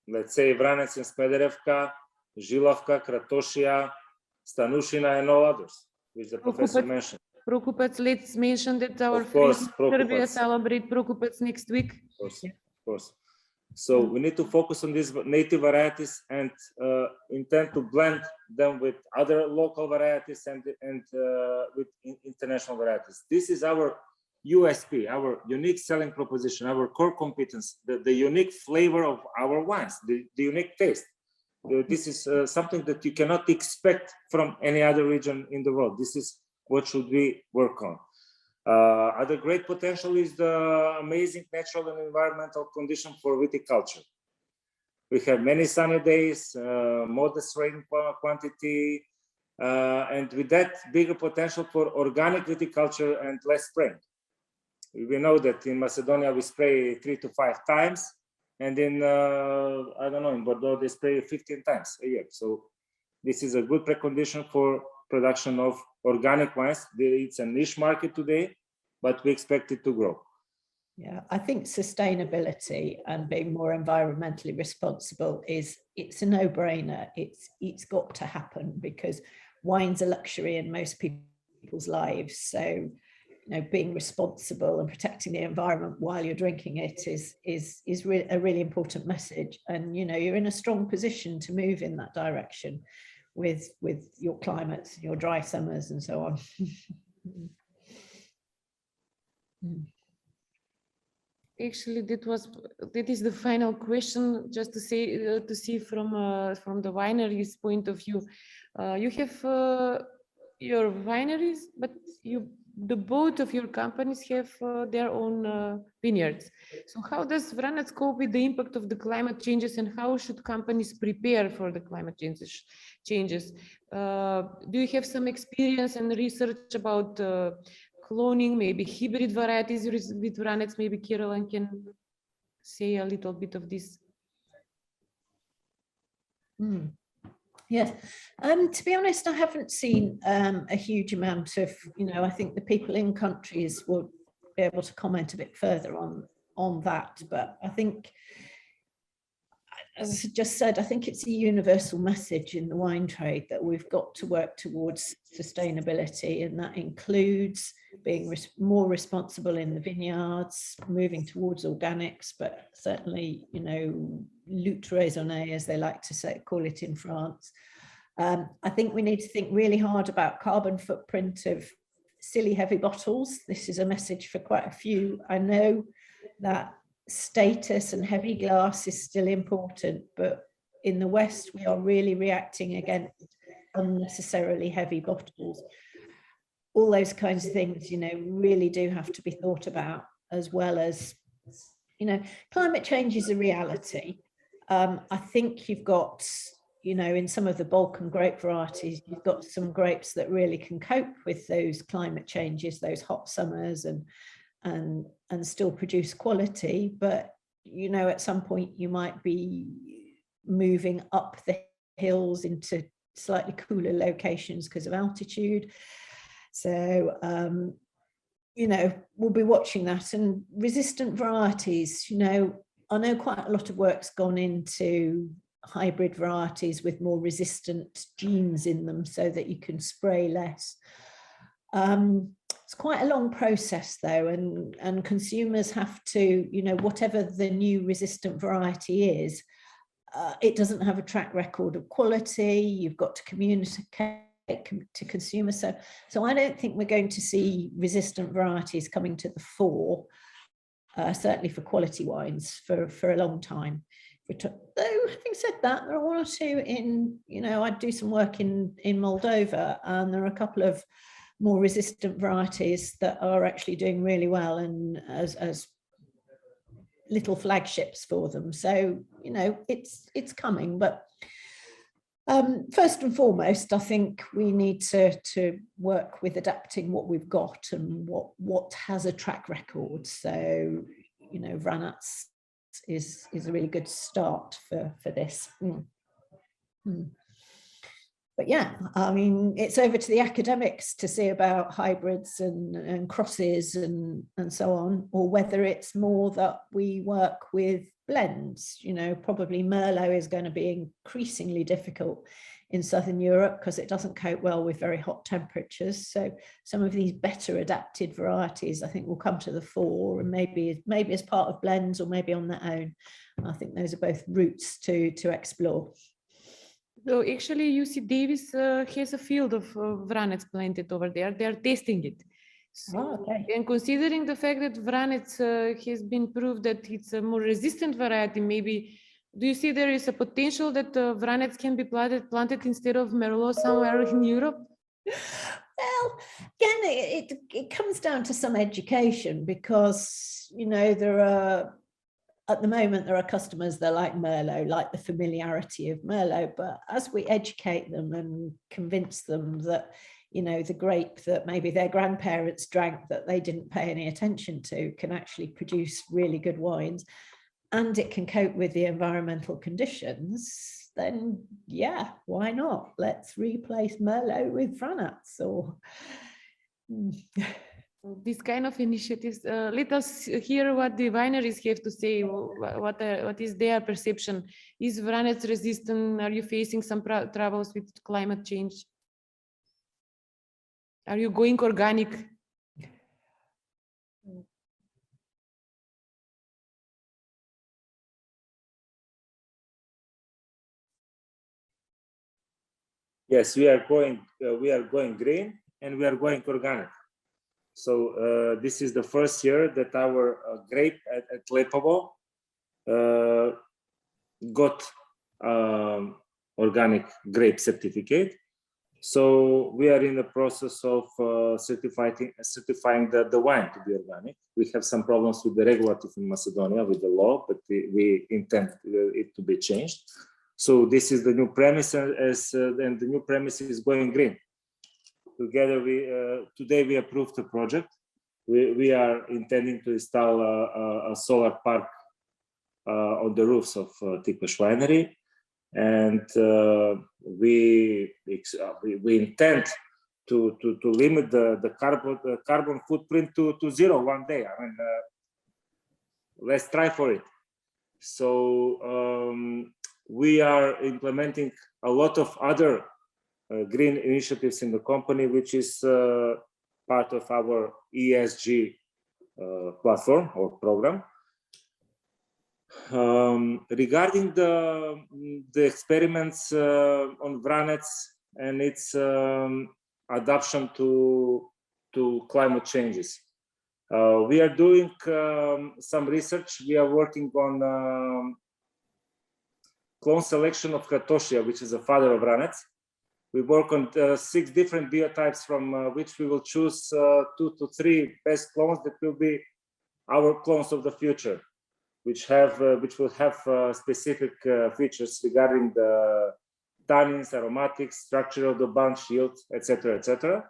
Let's say Vranec and Smederevka, Žilavka, Kratošija, Stanušina, and all others, which the professor mentioned. Prokupec, let's mention that our friends in Serbia celebrate Prokupec next week. Of course. So we need to focus on these native varieties and intend to blend them with other local varieties and with international varieties. This is our USP, our unique selling proposition, our core competence, the unique flavor of our wines, the unique taste. This is something that you cannot expect from any other region in the world. This is what should we work on. Other great potential is the amazing natural and environmental condition for viticulture. We have many sunny days, modest rain quantity, and with that bigger potential for organic viticulture and less spraying. We know that in Macedonia we spray 3 to 5 times, and in I don't know, in Bordeaux they spray 15 times a year. So this is a good precondition for production of organic wines. It's a niche market today, but we expect it to grow. Yeah, I think sustainability and being more environmentally responsible it's a no-brainer. It's got to happen because wine's a luxury in most people's lives. So, being responsible and protecting the environment while you're drinking it is a really important message. And you're in a strong position to move in that direction with your climates, your dry summers, and so on. Actually, that is the final question. Just to say, to see from the winery's point of view, you have your wineries, but both of your companies have their own vineyards. So how does Vranec cope with the impact of the climate changes, and how should companies prepare for the climate changes? Do you have some experience and research about cloning, maybe hybrid varieties with Vranec? Maybe Caroline can say a little bit of this. Yes, to be honest, I haven't seen a huge amount of, I think the people in countries will be able to comment a bit further on that. But I think, as I just said, I think it's a universal message in the wine trade that we've got to work towards sustainability, and that includes being more responsible in the vineyards, moving towards organics, but certainly, lutte raisonnée, as they like to call it in France. I think we need to think really hard about carbon footprint of silly heavy bottles. This is a message for quite a few. I know that status and heavy glass is still important, but in the West we are really reacting against unnecessarily heavy bottles. All those kinds of things, really do have to be thought about, as well as, climate change is a reality. I think you've got, in some of the Balkan grape varieties, you've got some grapes that really can cope with those climate changes, those hot summers, and still produce quality. But, at some point you might be moving up the hills into slightly cooler locations because of altitude. So, we'll be watching that. And resistant varieties, I know quite a lot of work's gone into hybrid varieties with more resistant genes in them so that you can spray less. It's quite a long process though, and consumers have to, whatever the new resistant variety is, it doesn't have a track record of quality. You've got to communicate to consumers. So I don't think we're going to see resistant varieties coming to the fore, certainly for quality wines for a long time. Though having said that, there are one or two in, I do some work in Moldova, and there are a couple of more resistant varieties that are actually doing really well, and as little flagships for them. So, it's coming, but first and foremost, I think we need to work with adapting what we've got and what has a track record. So, Vranec is a really good start for this. But yeah, I mean, it's over to the academics to see about hybrids and crosses and so on, or whether it's more that we work with blends. Probably Merlot is going to be increasingly difficult in Southern Europe because it doesn't cope well with very hot temperatures. So some of these better adapted varieties, I think, will come to the fore, and maybe as part of blends or maybe on their own. I think those are both routes to explore. So actually, UC Davis has a field of Vranec planted over there. They are testing it. So, okay. And considering the fact that Vranec has been proved that it's a more resistant variety, maybe, do you see there is a potential that Vranec can be planted instead of Merlot somewhere in Europe? Well, again, it comes down to some education, because, there are at the moment, there are customers that like Merlot, like the familiarity of Merlot, but as we educate them and convince them that, you know, the grape that maybe their grandparents drank that they didn't pay any attention to can actually produce really good wines, and it can cope with the environmental conditions, then yeah, why not? Let's replace Merlot with Vranec or... This kind of initiatives, let us hear what the wineries have to say. What is their perception? Is Vranec resistant? Are you facing some troubles with climate change? Are you going organic? Yes, we are going green and we are going organic. So this is the first year that our grape at Lepovo got organic grape certificate. So we are in the process of certifying the wine to be organic. We have some problems with the regulative in Macedonia with the law, but we intend it to be changed. So this is the new premise, and the new premise is going green. Together, today we approved the project. We are intending to install a solar park on the roofs of Tikvash Winery, and we intend to limit the carbon footprint to zero one day. I mean, let's try for it. So we are implementing a lot of other green initiatives in the company, which is part of our ESG platform or program. Regarding the experiments on Vranec and its adaptation to climate changes, we are doing some research. We are working on clone selection of Kratosia, which is the father of Vranec. We work on 6 different biotypes from which we will choose 2 to 3 best clones that will be our clones of the future, which will have specific features regarding the tannins, aromatics, structure of the bunch, yield, etc., etc.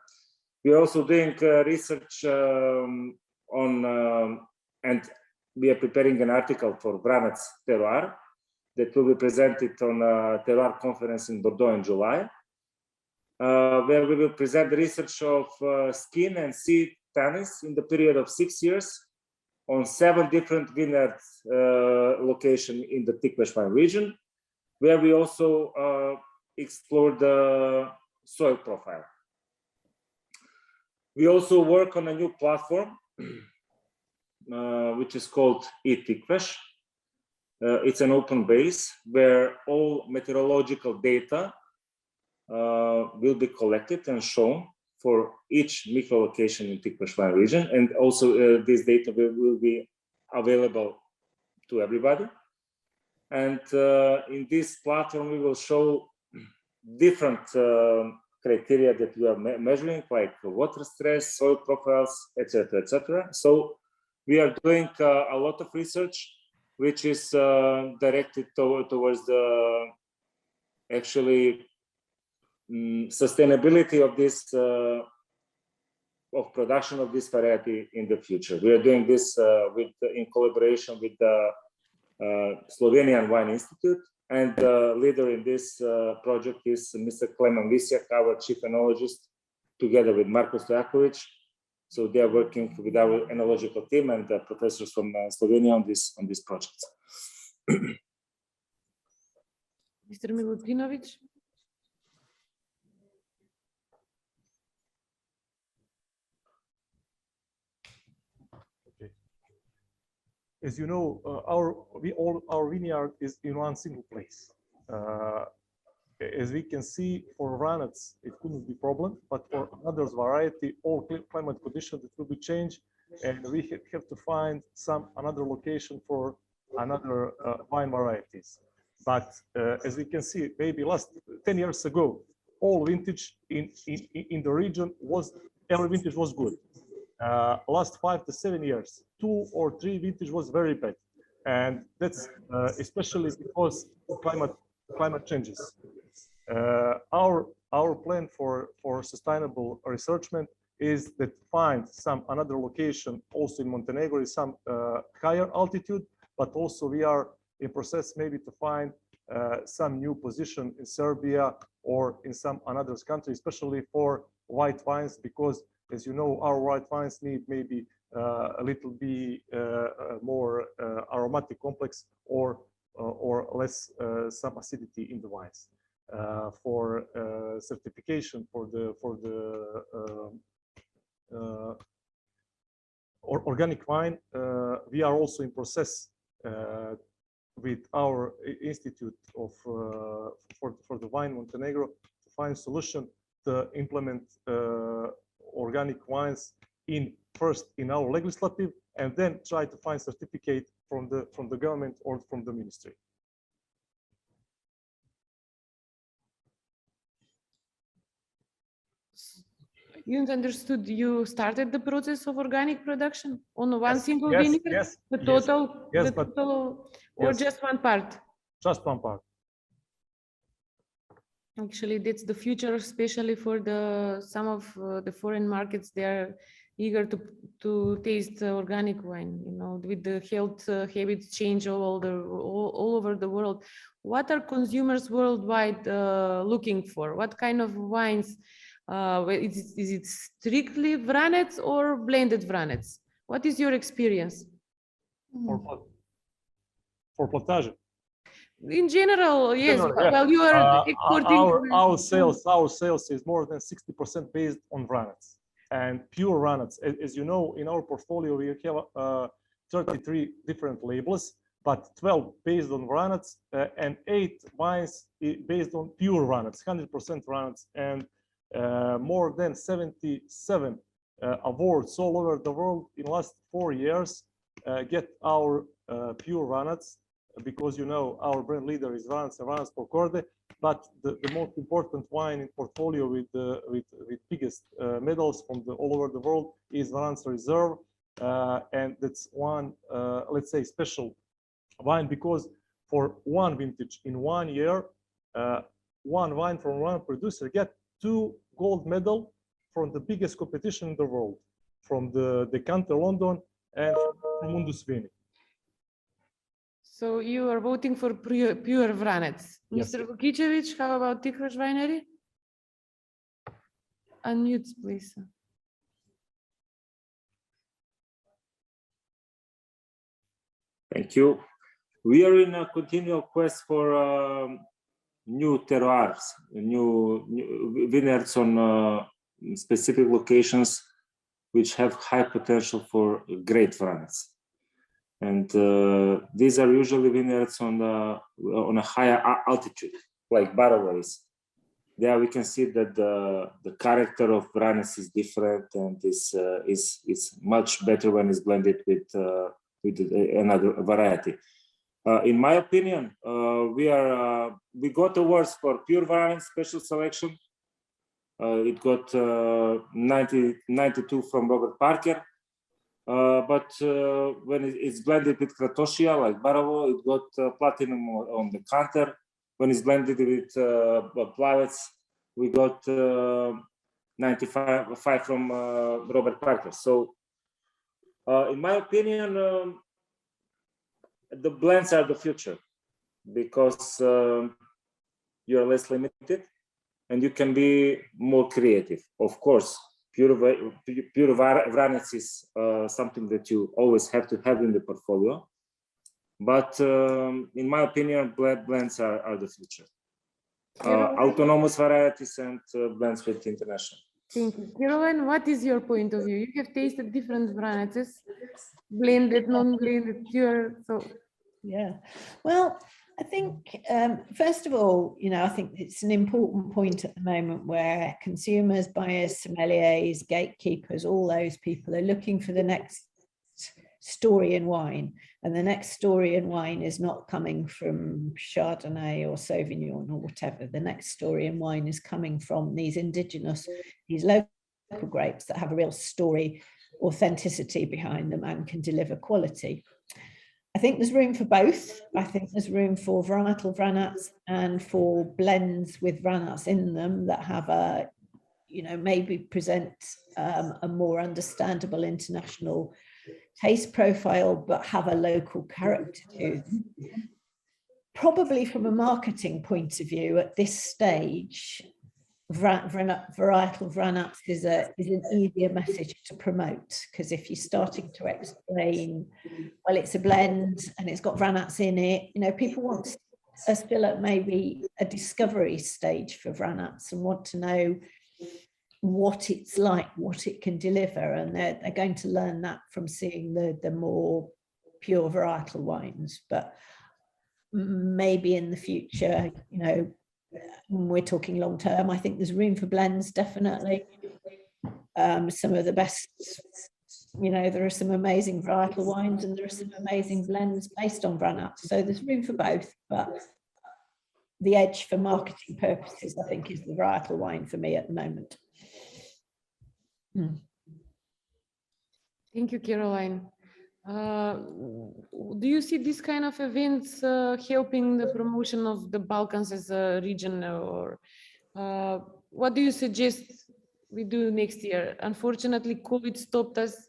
We are also doing research on, and we are preparing an article for Vranec terroir that will be presented on a terroir conference in Bordeaux in July, where we will present the research of skin and seed tannins in the period of 6 years on 7 different vineyard locations in the Tikvash wine region, where we also explore the soil profile. We also work on a new platform, which is called eTikvash. It's an open base where all meteorological data will be collected and shown for each micro location in Tikvash wine region, and also this data will be available to everybody. And in this platform, we will show different criteria that we are measuring, like water stress, soil profiles, etc., etc. So we are doing a lot of research, which is directed towards the actually sustainability of this of production of this variety in the future. We are doing this in collaboration with the Slovenian Wine Institute, and the leader in this project is Mr. Klemen Visjak, our chief enologist, together with Marko Stojakovic. So they are working with our enological team and professors from Slovenia on this project. Mr. Milutinovic. As you know, our vineyard is in one single place. As we can see, for Vranec, it couldn't be a problem, but for another variety, all climate conditions, it will be changed, and we have to find another location for another wine varieties. But as we can see, maybe last 10 years ago, all vintage in the region every vintage was good. Last 5 to 7 years, 2 or 3 vintage was very bad. and that's especially because climate changes. Our plan for sustainable researchment is that find some another location also in Montenegro is some higher altitude, but also we are in process maybe to find some new position in Serbia or in some another country, especially for white wines, because as you know, our white wines need maybe a little bit more aromatic complex or less some acidity in the wines. For certification for the organic wine, we are also in process with our institute of for the wine Montenegro to find solution to implement organic wines first in our legislative, and then try to find certificate from the government or from the ministry. You understood, you started the process of organic production on one single yes, vineyard? yes, The total, yes, the but total, or yes. just one part? Just one part. Actually, that's the future, especially for some of the foreign markets. They are eager to taste organic wine. You know, with the health habits change all over the world. What are consumers worldwide looking for? What kind of wines? Is it strictly Vranec or blended Vranec? What is your experience? For plantage. In general, yes. Yeah. Well, you are exporting. Our sales is more than 60% based on Vranec and pure Vranec. As you know, in our portfolio we have 33 different labels, but 12 based on Vranec and 8 wines based on pure Vranec, 100% Vranec, and more than 77 awards all over the world in the last 4 years get our pure Vranec, because you know our brand leader is Vranec and Vranec Procorde, but the most important wine in portfolio with biggest medals from all over the world is Vranec Reserve, and that's one let's say special wine, because for one vintage in 1 year, one wine from one producer get 2 gold medal from the biggest competition in the world, from the Decanter London and from Mundus Vini. So you are voting for pure Vranec. Yes. Mr. Vukicevic, how about Tikhvash Winery? Unmute, please. Thank you. We are in a continual quest for new terroirs, new vineyards on specific locations which have high potential for great Vranec. And these are usually vineyards on a higher altitude, like barrelways. There we can see that the character of Vranec is different, and is much better when it's blended with another variety. In my opinion, we got awards for pure Vranec special selection. It got 92 from Robert Parker. But when it's blended with Kratošija, like Barovo, it got platinum on the counter. When it's blended with Plavec, we got 95 from Robert Parker. So, in my opinion, the blends are the future, because you're less limited and you can be more creative. Of course, pure Vranec is something that you always have to have in the portfolio. But in my opinion, blends are the future. Autonomous varieties and blends with international. Thank you. Caroline, what is your point of view? You have tasted different Vraneces, blended, non-blended, pure. So, yeah. Well, I think, first of all, I think it's an important point at the moment where consumers, buyers, sommeliers, gatekeepers, all those people are looking for the next story in wine. And the next story in wine is not coming from Chardonnay or Sauvignon or whatever. The next story in wine is coming from these indigenous, these local grapes that have a real story, authenticity behind them and can deliver quality. I think there's room for both. I think there's room for varietal Vranec and for blends with Vranec in them that have a, maybe present a more understandable international taste profile, but have a local character to them. Probably from a marketing point of view at this stage, varietal Vranec is an easier message to promote, because if you're starting to explain, well, it's a blend and it's got Vranec in it, people want are still at maybe a discovery stage for Vranec and want to know what it's like, what it can deliver, and they're going to learn that from seeing the more pure varietal wines. But maybe in the future, we're talking long term, I think there's room for blends, definitely. Some of the best, there are some amazing varietal wines and there are some amazing blends based on Vranec. So there's room for both, but the edge for marketing purposes, I think, is the varietal wine for me at the moment. Thank you, Caroline. Do you see this kind of events helping the promotion of the Balkans as a region, or what do you suggest we do next year? Unfortunately, COVID stopped us.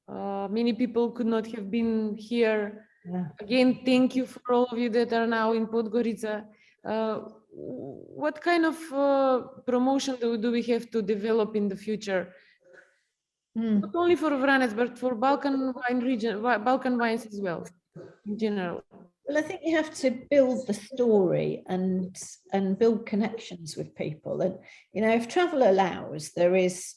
Many people could not have been here. Again, thank you for all of you that are now in Podgorica. What kind of promotion do we have to develop in the future? Not only for Vranec, but for Balkan wine region, Balkan wines as well, in general. Well, I think you have to build the story and build connections with people. And, if travel allows, there is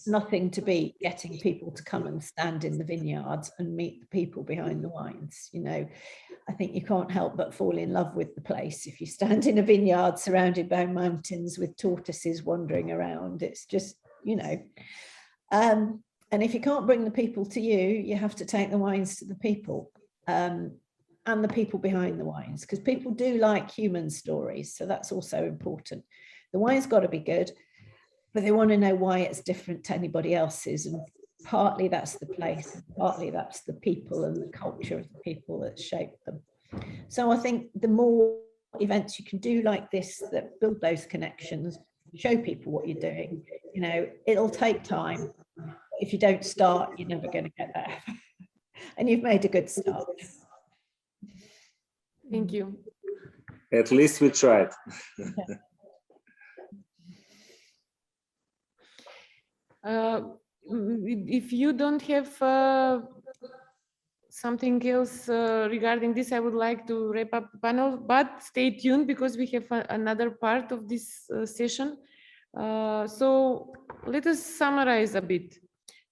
nothing to beat getting people to come and stand in the vineyards and meet the people behind the wines. I think you can't help but fall in love with the place if you stand in a vineyard surrounded by mountains with tortoises wandering around. It's just, and if you can't bring the people to you, you have to take the wines to the people, and the people behind the wines, because people do like human stories. So that's also important. The wine's got to be good, but they want to know why it's different to anybody else's. And partly that's the place, and partly that's the people and the culture of the people that shape them. So I think the more events you can do like this that build those connections, show people what you're doing, it'll take time. If you don't start, you're never going to get there. And you've made a good start. Thank you. At least we tried. If you don't have something else regarding this, I would like to wrap up the panel, but stay tuned because we have another part of this session. So let us summarize a bit.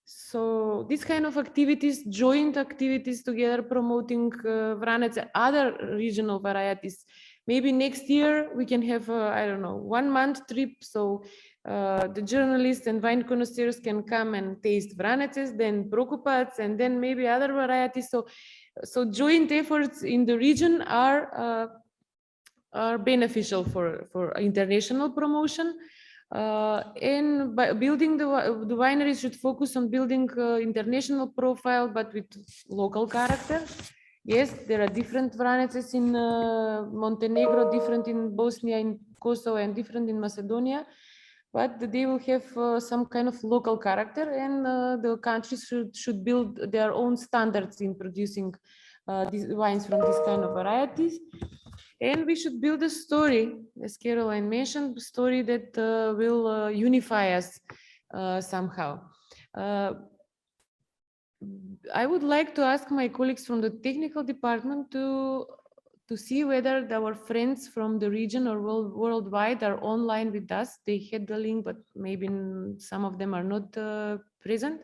So this kind of activities, joint activities together, promoting Vranec and other regional varieties. Maybe next year we can have, I don't know, 1 month trip. So the journalists and wine connoisseurs can come and taste Vraneces, then Prokupats, and then maybe other varieties. So joint efforts in the region are beneficial for international promotion. And by building the wineries should focus on building international profile, but with local character. Yes, there are different Vraneces in Montenegro, different in Bosnia, in Kosovo, and different in Macedonia, but they will have some kind of local character, and the countries should build their own standards in producing these wines from this kind of varieties. And we should build a story, as Caroline mentioned, a story that will unify us somehow. I would like to ask my colleagues from the technical department to see whether our friends from the region or worldwide are online with us. They had the link, but maybe some of them are not present.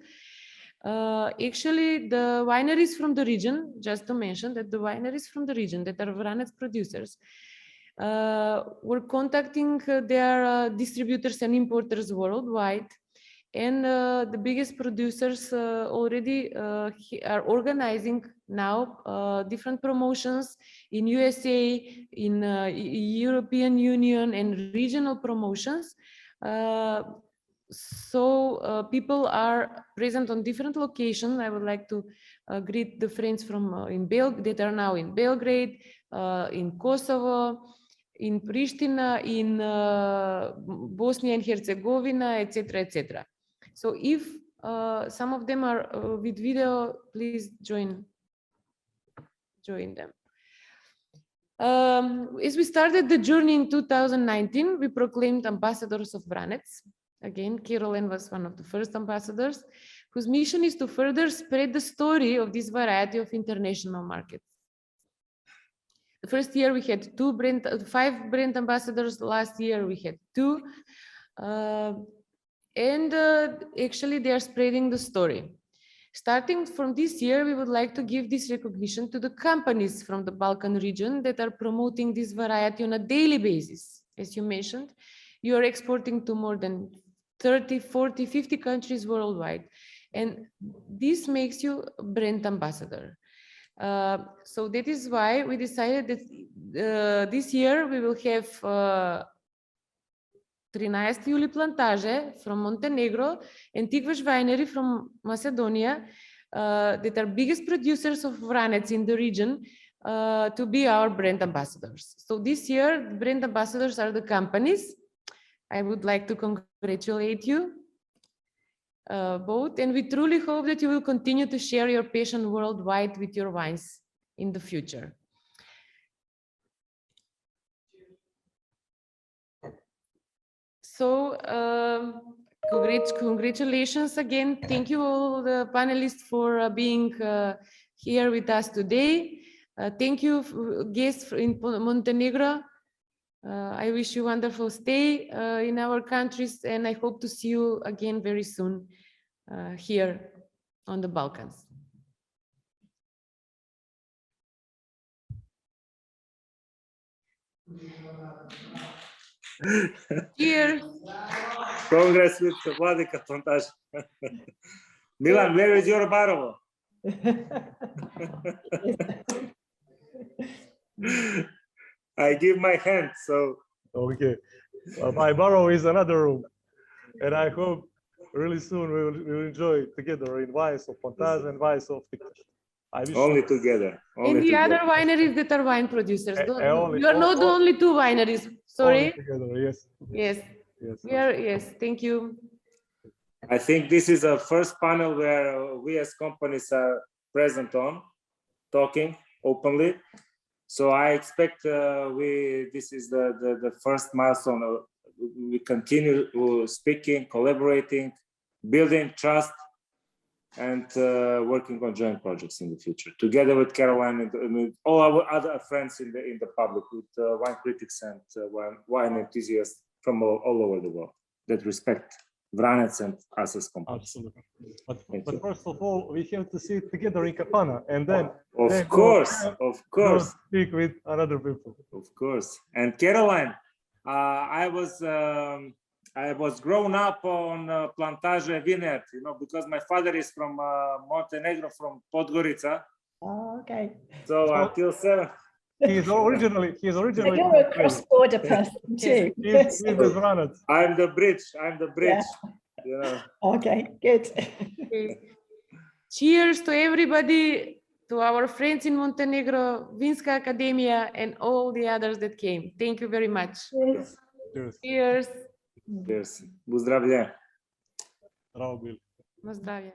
Actually, the wineries from the region, just to mention that the wineries from the region that are Vranec producers were contacting their distributors and importers worldwide. And the biggest producers already are organizing now different promotions in USA, in European Union, and regional promotions. people are present on different locations. I would like to greet the friends from that are now in Belgrade, in Kosovo, in Pristina, in Bosnia and Herzegovina, etc., etc. So if some of them are with video, please join them. As we started the journey in 2019, we proclaimed ambassadors of Vranec. Again, Caroline was one of the first ambassadors, whose mission is to further spread the story of this variety of international markets. The first year we had 5 brand ambassadors. Last year we had 2. Actually they are spreading the story. Starting from this year, we would like to give this recognition to the companies from the Balkan region that are promoting this variety on a daily basis. As you mentioned, you are exporting to more than 30, 40, 50 countries worldwide. And this makes you a brand ambassador. So that is why we decided that this year we will have 13 Iulie Plantage from Montenegro and Tigvash Winery from Macedonia, that are biggest producers of Vranec in the region, to be our brand ambassadors. So this year, the brand ambassadors are the companies. I would like to congratulate you both, and we truly hope that you will continue to share your passion worldwide with your wines in the future. So congratulations again. Thank you all the panelists for being here with us today. Thank you guests in Montenegro. I wish you a wonderful stay in our countries, and I hope to see you again very soon here on the Balkans. Cheers. Congress with the Vladika Plantage. Milan, where is your barrel? I give my hand, so. Okay. My barrel is another room. And I hope really soon we will enjoy together in wines of Plantage and wines of Ticvac. Only together. And the other wineries that are wine producers. You are not the only 2 wineries. Sorry. Together, yes. Yes. Yes. Thank you. I think this is a first panel where we as companies are present on, talking openly. So I expect this is the first milestone. We continue speaking, collaborating, building trust, and working on joint projects in the future, together with Caroline and with all our other friends in the public, with wine critics and wine enthusiasts from all over the world that respect Vranec and us as companies. Absolutely. But first of all, we have to sit together in Kapana, and then of course speak with other people. Of course. And Caroline, I was grown up on Plantage vineyard, because my father is from Montenegro, from Podgorica. Oh, okay. So until 7. He's originally. So you're a cross-border person too. I'm the bridge. Yeah. Okay, good. Okay. Cheers to everybody, to our friends in Montenegro, Vinska Academia, and all the others that came. Thank you very much. Cheers. Cheers. Cheers. Buzdravlje. Bravo, Bill. Na zdravje.